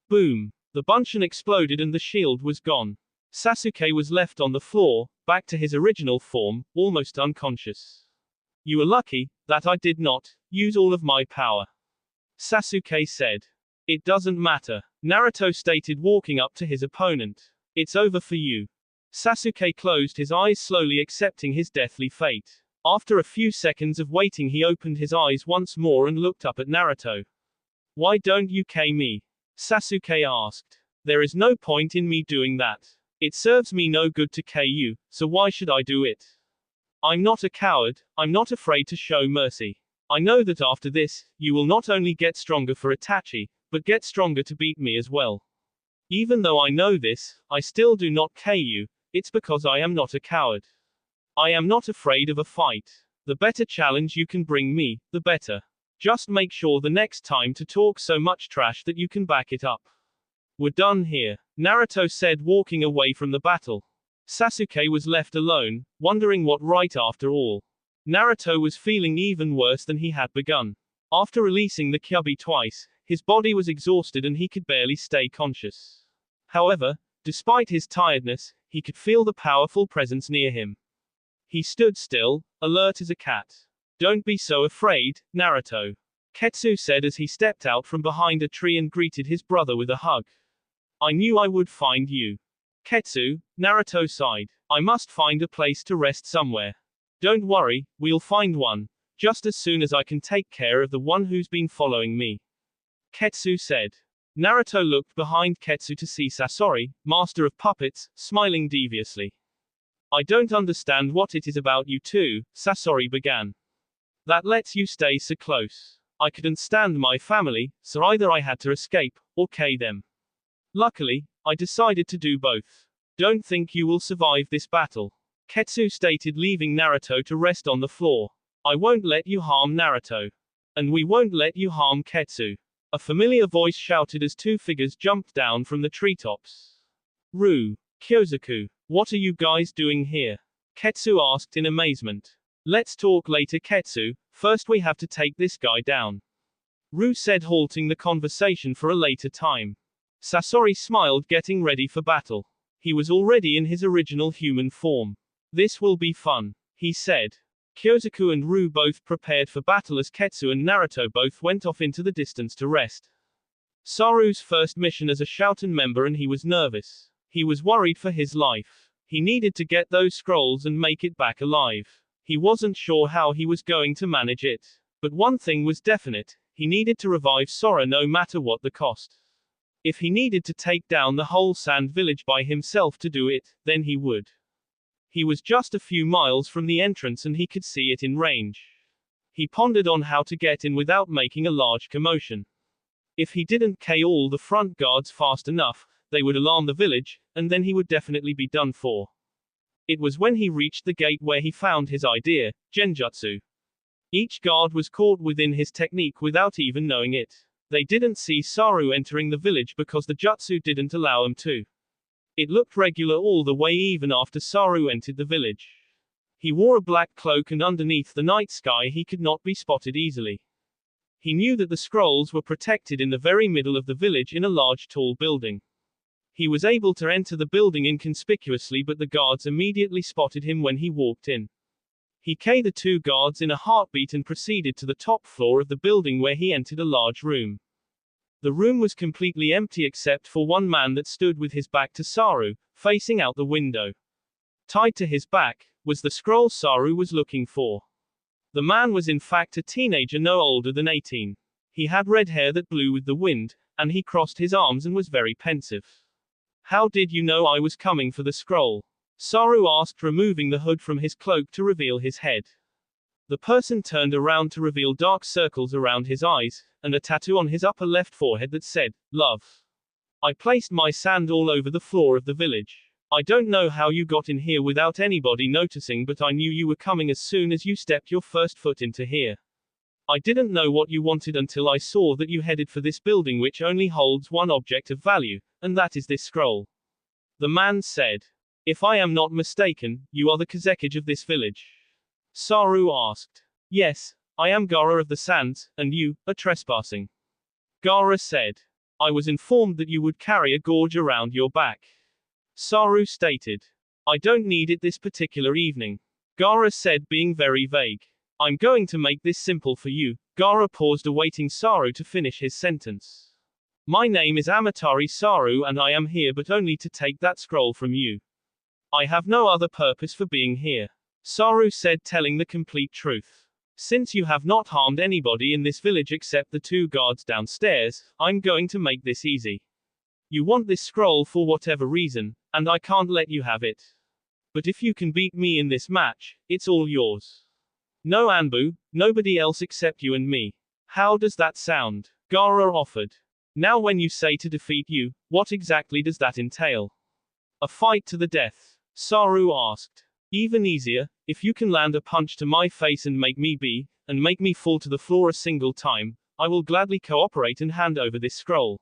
Boom. The Bunshin exploded and the shield was gone. Sasuke was left on the floor, back to his original form, almost unconscious. You are lucky that I did not use all of my power, Sasuke said. It doesn't matter, Naruto stated, walking up to his opponent. It's over for you. Sasuke closed his eyes, slowly accepting his deathly fate. After a few seconds of waiting, he opened his eyes once more and looked up at Naruto. Why don't you K me? Sasuke asked. There is no point in me doing that. It serves me no good to K you, so why should I do it? I'm not a coward, I'm not afraid to show mercy. I know that after this, you will not only get stronger for Itachi, but get stronger to beat me as well. Even though I know this, I still do not K you, it's because I am not a coward. I am not afraid of a fight. The better challenge you can bring me, the better. Just make sure the next time to talk so much trash that you can back it up. We're done here, Naruto said, walking away from the battle. Sasuke was left alone, wondering what right after all. Naruto was feeling even worse than he had begun. After releasing the Kyuubi twice, his body was exhausted and he could barely stay conscious. However, despite his tiredness, he could feel the powerful presence near him. He stood still, alert as a cat. Don't be so afraid, Naruto. Ketsu said as he stepped out from behind a tree and greeted his brother with a hug. I knew I would find you. Ketsu, Naruto sighed. I must find a place to rest somewhere. Don't worry, we'll find one, just as soon as I can take care of the one who's been following me. Ketsu said. Naruto looked behind Ketsu to see Sasori, master of puppets, smiling deviously. I don't understand what it is about you two, Sasori began. That lets you stay so close. I couldn't stand my family, so either I had to escape, or K them. Luckily, I decided to do both. Don't think you will survive this battle. Ketsu stated, leaving Naruto to rest on the floor. I won't let you harm Naruto. And we won't let you harm Ketsu. A familiar voice shouted as two figures jumped down from the treetops. Ru, Kyosuke, what are you guys doing here? Ketsu asked in amazement. Let's talk later, Ketsu, first we have to take this guy down. Ru said, halting the conversation for a later time. Sasori smiled, getting ready for battle. He was already in his original human form. This will be fun, he said. Kyosuke and Ru both prepared for battle as Ketsu and Naruto both went off into the distance to rest. Saru's first mission as a Shouten member, and he was nervous. He was worried for his life. He needed to get those scrolls and make it back alive. He wasn't sure how he was going to manage it. But one thing was definite, he needed to revive Sora no matter what the cost. If he needed to take down the whole sand village by himself to do it, then he would. He was just a few miles from the entrance and he could see it in range. He pondered on how to get in without making a large commotion. If he didn't K all the front guards fast enough, they would alarm the village, and then he would definitely be done for. It was when he reached the gate where he found his idea, Genjutsu. Each guard was caught within his technique without even knowing it. They didn't see Saru entering the village because the jutsu didn't allow him to. It looked regular all the way even after Saru entered the village. He wore a black cloak and underneath the night sky he could not be spotted easily. He knew that the scrolls were protected in the very middle of the village in a large tall building. He was able to enter the building inconspicuously, but the guards immediately spotted him when he walked in. He K'd the two guards in a heartbeat and proceeded to the top floor of the building where he entered a large room. The room was completely empty except for one man that stood with his back to Saru, facing out the window. Tied to his back was the scroll Saru was looking for. The man was in fact a teenager no older than 18. He had red hair that blew with the wind, and he crossed his arms and was very pensive. How did you know I was coming for the scroll? Saru asked, removing the hood from his cloak to reveal his head. The person turned around to reveal dark circles around his eyes, and a tattoo on his upper left forehead that said, "Love." I placed my sand all over the floor of the village. I don't know how you got in here without anybody noticing, but I knew you were coming as soon as you stepped your first foot into here. I didn't know what you wanted until I saw that you headed for this building which only holds one object of value, and that is this scroll. The man said. If I am not mistaken, you are the Kazekage of this village. Saru asked. Yes, I am Gaara of the Sands, and you are trespassing. Gaara said. I was informed that you would carry a gorge around your back. Saru stated. I don't need it this particular evening. Gaara said, being very vague. I'm going to make this simple for you. Gaara paused, awaiting Saru to finish his sentence. My name is Amatari Saru and I am here but only to take that scroll from you. I have no other purpose for being here. Saru said, telling the complete truth. Since you have not harmed anybody in this village except the 2 guards downstairs, I'm going to make this easy. You want this scroll for whatever reason, and I can't let you have it. But if you can beat me in this match, it's all yours. No Anbu, nobody else except you and me. How does that sound? Gaara offered. Now when you say to defeat you, what exactly does that entail? A fight to the death? Saru asked. Even easier, if you can land a punch to my face and make me fall to the floor a single time, I will gladly cooperate and hand over this scroll.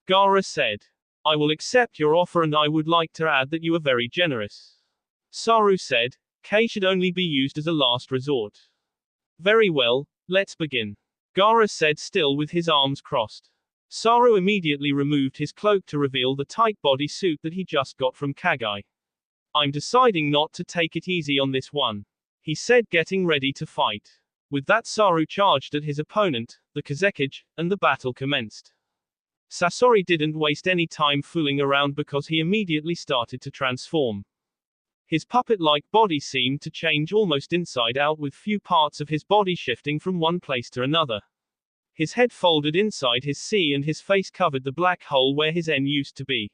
Gaara said. I will accept your offer and I would like to add that you are very generous. Saru said, K should only be used as a last resort. Very well, let's begin. Gaara said, still with his arms crossed. Saru immediately removed his cloak to reveal the tight body suit that he just got from Kagai. I'm deciding not to take it easy on this one, he said, getting ready to fight. With that, Saru charged at his opponent, the Kazekage, and the battle commenced. Sasori didn't waste any time fooling around because he immediately started to transform. His puppet-like body seemed to change almost inside out, with few parts of his body shifting from one place to another. His head folded inside his C and his face covered the black hole where his N used to be.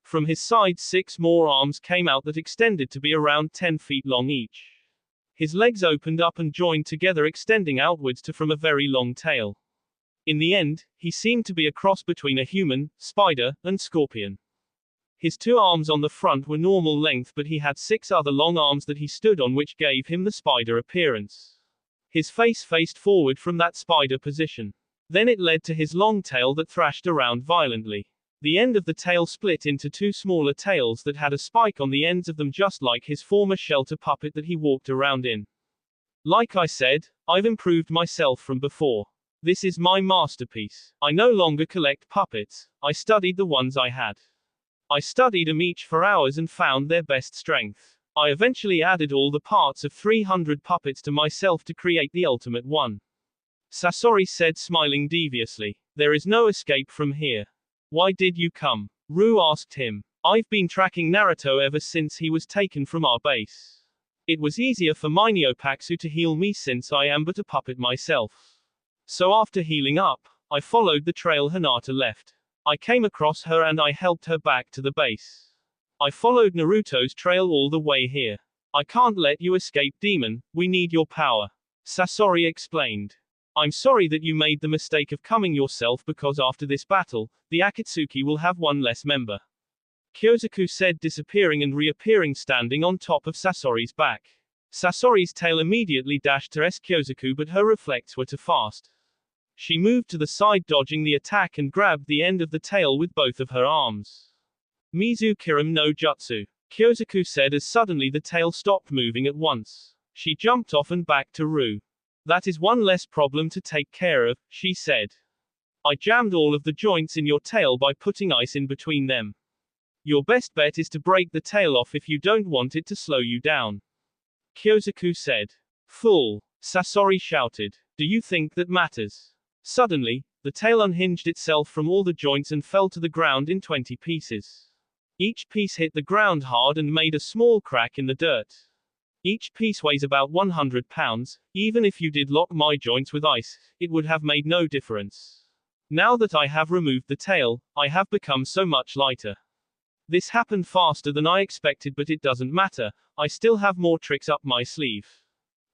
From his sides 6 more arms came out that extended to be around 10 feet long each. His legs opened up and joined together, extending outwards to from a very long tail. In the end, he seemed to be a cross between a human, spider, and scorpion. His 2 arms on the front were normal length, but he had 6 other long arms that he stood on, which gave him the spider appearance. His face faced forward from that spider position. Then it led to his long tail that thrashed around violently. The end of the tail split into 2 smaller tails that had a spike on the ends of them, just like his former shelter puppet that he walked around in. Like I said, I've improved myself from before. This is my masterpiece. I no longer collect puppets, I studied the ones I had. I studied them each for hours and found their best strength. I eventually added all the parts of 300 puppets to myself to create the ultimate one. Sasori said, smiling deviously. There is no escape from here. Why did you come? Ru asked him. I've been tracking Naruto ever since he was taken from our base. It was easier for my Neopaksu to heal me since I am but a puppet myself. So after healing up, I followed the trail Hinata left. I came across her and I helped her back to the base. I followed Naruto's trail all the way here. I can't let you escape, demon, we need your power. Sasori explained. I'm sorry that you made the mistake of coming yourself, because after this battle, the Akatsuki will have 1 less member. Kyosaku said, disappearing and reappearing standing on top of Sasori's back. Sasori's tail immediately dashed to Kyosaku, but her reflex were too fast. She moved to the side, dodging the attack, and grabbed the end of the tail with both of her arms. Mizu Kirim no Jutsu, Kyosaku said as suddenly the tail stopped moving at once. She jumped off and back to Ru. That is 1 less problem to take care of, she said. I jammed all of the joints in your tail by putting ice in between them. Your best bet is to break the tail off if you don't want it to slow you down. Kyosaku said. Fool, Sasori shouted. Do you think that matters? Suddenly, the tail unhinged itself from all the joints and fell to the ground in 20 pieces. Each piece hit the ground hard and made a small crack in the dirt. Each piece weighs about 100 pounds, even if you did lock my joints with ice, it would have made no difference. Now that I have removed the tail, I have become so much lighter. This happened faster than I expected, but it doesn't matter, I still have more tricks up my sleeve.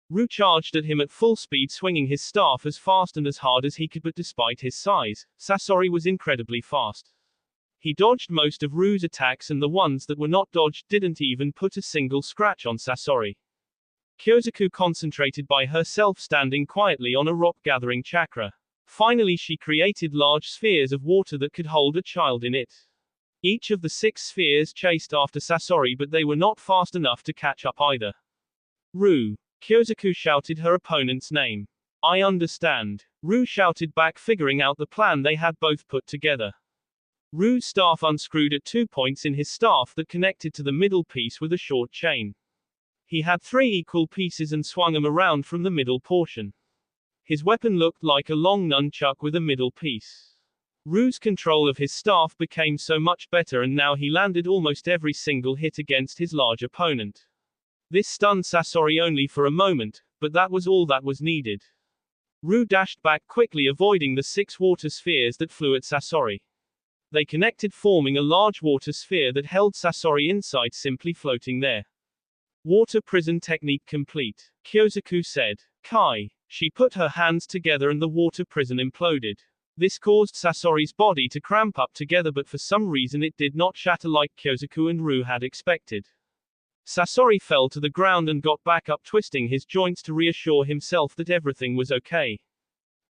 Ru charged at him at full speed, swinging his staff as fast and as hard as he could, but despite his size, Sasori was incredibly fast. He dodged most of Ru's attacks, and the ones that were not dodged didn't even put a single scratch on Sasori. Kyosaku concentrated by herself, standing quietly on a rock, gathering chakra. Finally she created large spheres of water that could hold a child in it. Each of the 6 spheres chased after Sasori, but they were not fast enough to catch up either. Ru. Kyosaku shouted her opponent's name. I understand. Ru shouted back, figuring out the plan they had both put together. Ru's staff unscrewed at 2 points in his staff that connected to the middle piece with a short chain. He had 3 equal pieces and swung them around from the middle portion. His weapon looked like a long nunchuck with a middle piece. Ru's control of his staff became so much better and now he landed almost every single hit against his large opponent. This stunned Sasori only for a moment, but that was all that was needed. Ru dashed back quickly, avoiding the 6 water spheres that flew at Sasori. They connected, forming a large water sphere that held Sasori inside, simply floating there. Water prison technique complete, Kyosaku said. Kai. She put her hands together and the water prison imploded. This caused Sasori's body to cramp up together, but for some reason it did not shatter like Kyosaku and Ru had expected. Sasori fell to the ground and got back up, twisting his joints to reassure himself that everything was okay.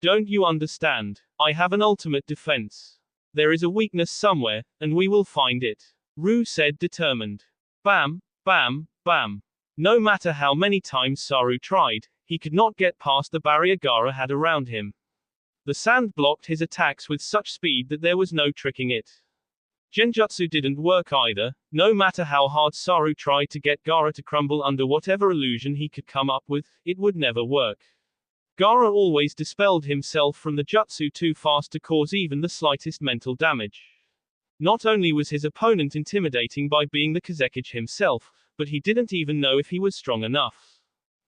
Don't you understand? I have an ultimate defense. There is a weakness somewhere, and we will find it. Ru said, determined. Bam, bam, bam. No matter how many times Saru tried, he could not get past the barrier Gaara had around him. The sand blocked his attacks with such speed that there was no tricking it. Genjutsu didn't work either. No matter how hard Saru tried to get Gaara to crumble under whatever illusion he could come up with, it would never work. Gaara always dispelled himself from the jutsu too fast to cause even the slightest mental damage. Not only was his opponent intimidating by being the Kazekage himself, but he didn't even know if he was strong enough.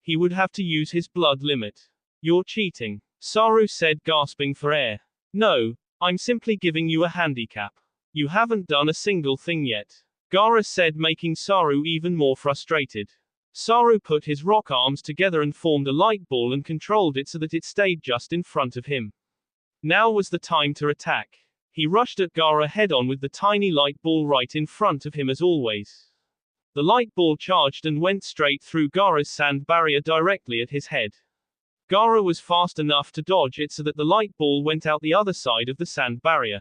He would have to use his blood limit. You're cheating, Saru said, gasping for air. No, I'm simply giving you a handicap. You haven't done a single thing yet, Gaara said, making Saru even more frustrated. Saru put his rock arms together and formed a light ball and controlled it so that it stayed just in front of him. Now was the time to attack. He rushed at Gaara head-on with the tiny light ball right in front of him as always. The light ball charged and went straight through Gaara's sand barrier directly at his head. Gaara was fast enough to dodge it so that the light ball went out the other side of the sand barrier.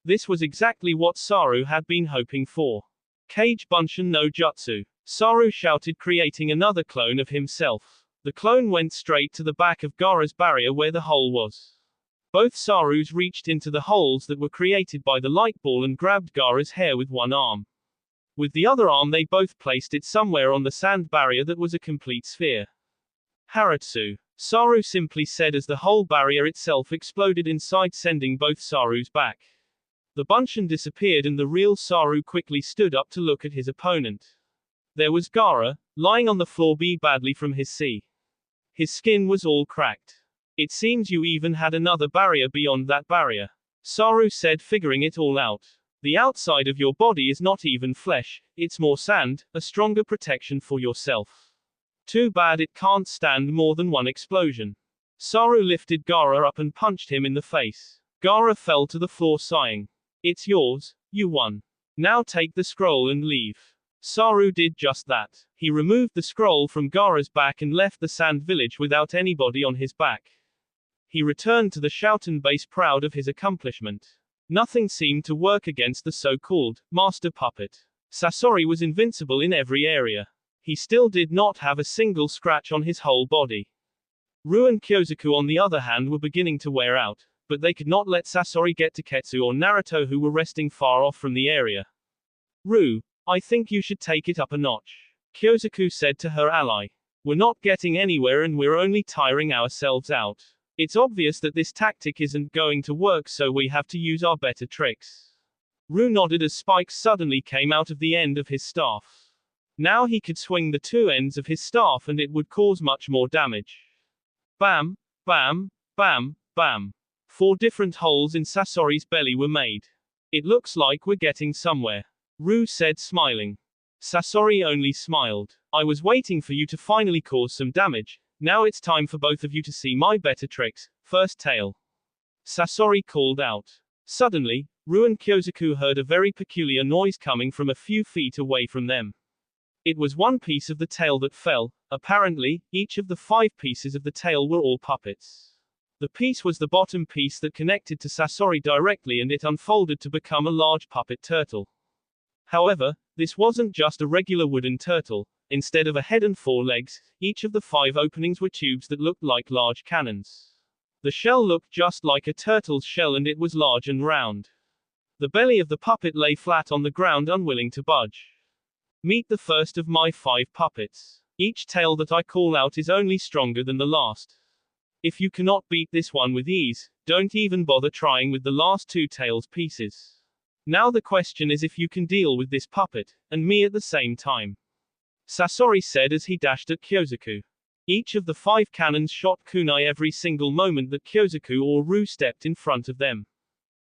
This was exactly what Saru had been hoping for. Kage Bunshin no Jutsu, Saru shouted, creating another clone of himself. The clone went straight to the back of Gaara's barrier where the hole was. Both Sarus reached into the holes that were created by the light ball and grabbed Gaara's hair with one arm. With the other arm they both placed it somewhere on the sand barrier that was a complete sphere. Haratsu, Saru simply said as the whole barrier itself exploded inside, sending both Sarus back. The Bunshin disappeared and the real Saru quickly stood up to look at his opponent. There was Gaara, lying on the floor badly from his sea. His skin was all cracked. It seems you even had another barrier beyond that barrier, Saru said, figuring it all out. The outside of your body is not even flesh, it's more sand, a stronger protection for yourself. Too bad it can't stand more than one explosion. Saru lifted Gaara up and punched him in the face. Gaara fell to the floor sighing. It's yours, you won. Now take the scroll and leave. Saru did just that. He removed the scroll from Gaara's back and left the sand village without anybody on his back. He returned to the Shouten base proud of his accomplishment. Nothing seemed to work against the so-called master puppet. Sasori was invincible in every area. He still did not have a single scratch on his whole body. Ru and Kyosaku on the other hand were beginning to wear out, but they could not let Sasori get to Ketsu or Naruto, who were resting far off from the area. Ru, I think you should take it up a notch, Kyosaku said to her ally. We're not getting anywhere and we're only tiring ourselves out. It's obvious that this tactic isn't going to work, so we have to use our better tricks. Ru nodded as spikes suddenly came out of the end of his staff. Now he could swing the two ends of his staff and it would cause much more damage. Bam, bam, bam, bam. 4 different holes in Sasori's belly were made. It looks like we're getting somewhere, Ru said, smiling. Sasori only smiled. I was waiting for you to finally cause some damage. Now it's time for both of you to see my better tricks. First tail, Sasori called out. Suddenly, Ru and Kyosaku heard a very peculiar noise coming from a few feet away from them. It was one piece of the tail that fell. Apparently, each of the 5 pieces of the tail were all puppets. The piece was the bottom piece that connected to Sasori directly, and it unfolded to become a large puppet turtle. However, this wasn't just a regular wooden turtle. Instead of a head and 4 legs, each of the 5 openings were tubes that looked like large cannons. The shell looked just like a turtle's shell and it was large and round. The belly of the puppet lay flat on the ground, unwilling to budge. Meet the first of my 5 puppets. Each tail that I call out is only stronger than the last. If you cannot beat this one with ease, don't even bother trying with the last two tails pieces. Now the question is if you can deal with this puppet, and me at the same time. Sasori said as he dashed at Kyosuke. Each of the 5 cannons shot kunai every single moment that Kyosuke or Ru stepped in front of them.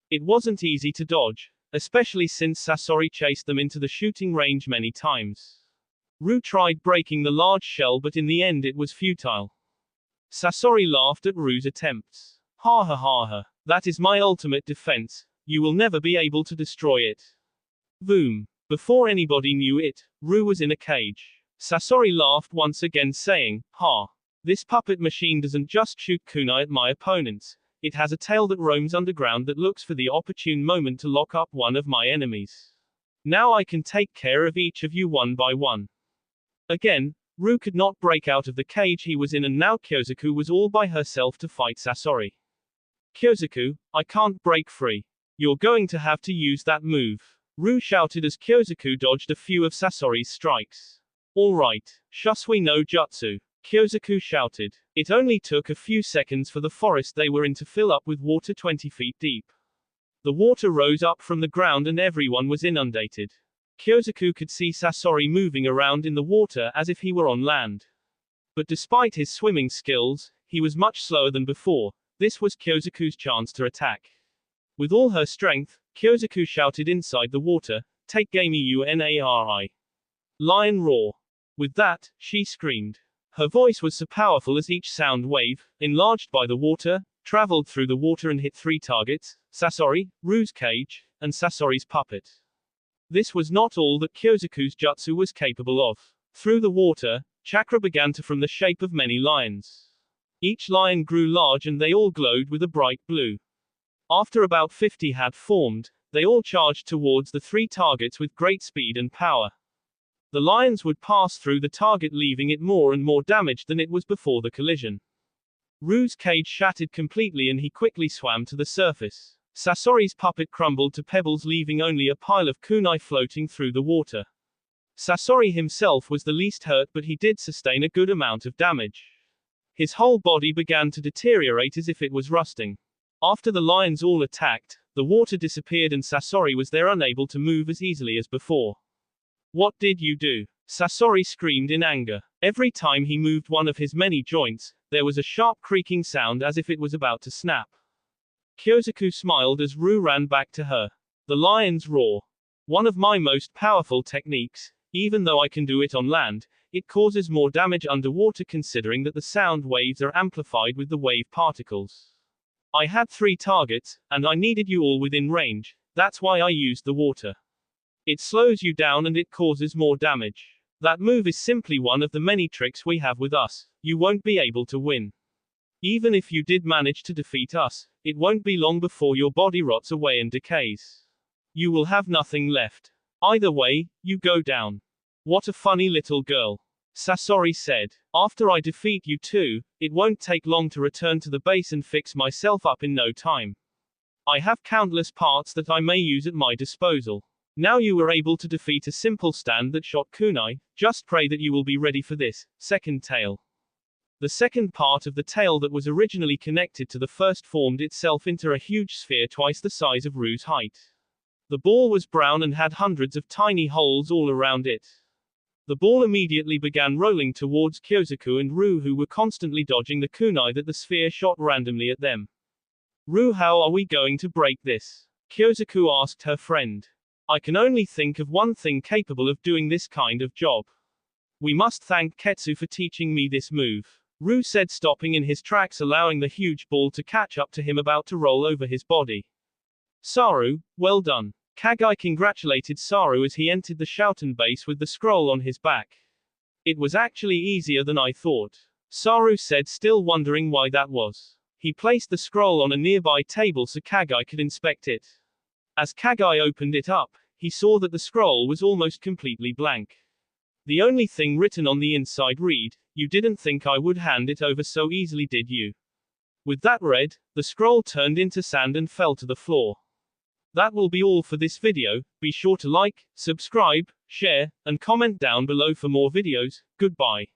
It wasn't easy to dodge, especially since Sasori chased them into the shooting range many times. Ru tried breaking the large shell but in the end it was futile. Sasori laughed at Ru's attempts. Ha ha ha ha. That is my ultimate defense. You will never be able to destroy it. Boom. Before anybody knew it, Ru was in a cage. Sasori laughed once again saying, ha. This puppet machine doesn't just shoot kunai at my opponents. It has a tail that roams underground that looks for the opportune moment to lock up one of my enemies. Now I can take care of each of you one by one. Again, Ru could not break out of the cage he was in and now Kyosuke was all by herself to fight Sasori. Kyosuke, I can't break free. You're going to have to use that move. Ru shouted as Kyosuke dodged a few of Sasori's strikes. Alright, Shusui no Jutsu. Kyosuke shouted. It only took a few seconds for the forest they were in to fill up with water 20 feet deep. The water rose up from the ground and everyone was inundated. Kyosuke could see Sasori moving around in the water as if he were on land. But despite his swimming skills, he was much slower than before. This was Kyosuke's chance to attack. With all her strength, Kyosuke shouted inside the water, take game unari. Lion roar. With that, she screamed. Her voice was so powerful as each sound wave, enlarged by the water, traveled through the water and hit 3 targets, Sasori, Ru's cage, and Sasori's puppet. This was not all that Kyosuke's jutsu was capable of. Through the water, chakra began to form the shape of many lions. Each lion grew large and they all glowed with a bright blue. After about 50 had formed, they all charged towards the 3 targets with great speed and power. The lions would pass through the target leaving it more and more damaged than it was before the collision. Ru's cage shattered completely and he quickly swam to the surface. Sasori's puppet crumbled to pebbles leaving only a pile of kunai floating through the water. Sasori himself was the least hurt but he did sustain a good amount of damage. His whole body began to deteriorate as if it was rusting. After the lions all attacked, the water disappeared and Sasori was there unable to move as easily as before. What did you do? Sasori screamed in anger. Every time he moved one of his many joints, there was a sharp creaking sound as if it was about to snap. Kyosuke smiled as Ru ran back to her. The lion's roar. One of my most powerful techniques. Even though I can do it on land, it causes more damage underwater considering that the sound waves are amplified with the wave particles. I had 3 targets, and I needed you all within range. That's why I used the water. It slows you down and it causes more damage. That move is simply one of the many tricks we have with us. You won't be able to win. Even if you did manage to defeat us, it won't be long before your body rots away and decays. You will have nothing left. Either way, you go down. What a funny little girl. Sasori said. After I defeat you two, it won't take long to return to the base and fix myself up in no time. I have countless parts that I may use at my disposal. Now you were able to defeat a simple stand that shot kunai, just pray that you will be ready for this, second tail. The second part of the tail that was originally connected to the first formed itself into a huge sphere twice the size of Ru's height. The ball was brown and had hundreds of tiny holes all around it. The ball immediately began rolling towards Kyosuke and Ru who were constantly dodging the kunai that the sphere shot randomly at them. Ru, how are we going to break this? Kyosuke asked her friend. I can only think of one thing capable of doing this kind of job. We must thank Ketsu for teaching me this move. Ru said, stopping in his tracks, allowing the huge ball to catch up to him about to roll over his body. Saru, well done. Kagai congratulated Saru as he entered the Shouten base with the scroll on his back. It was actually easier than I thought. Saru said, still wondering why that was. He placed the scroll on a nearby table so Kagai could inspect it. As Kagai opened it up, he saw that the scroll was almost completely blank. The only thing written on the inside read, "You didn't think I would hand it over so easily, did you?" With that read, the scroll turned into sand and fell to the floor. That will be all for this video. Be sure to like, subscribe, share, and comment down below for more videos. Goodbye.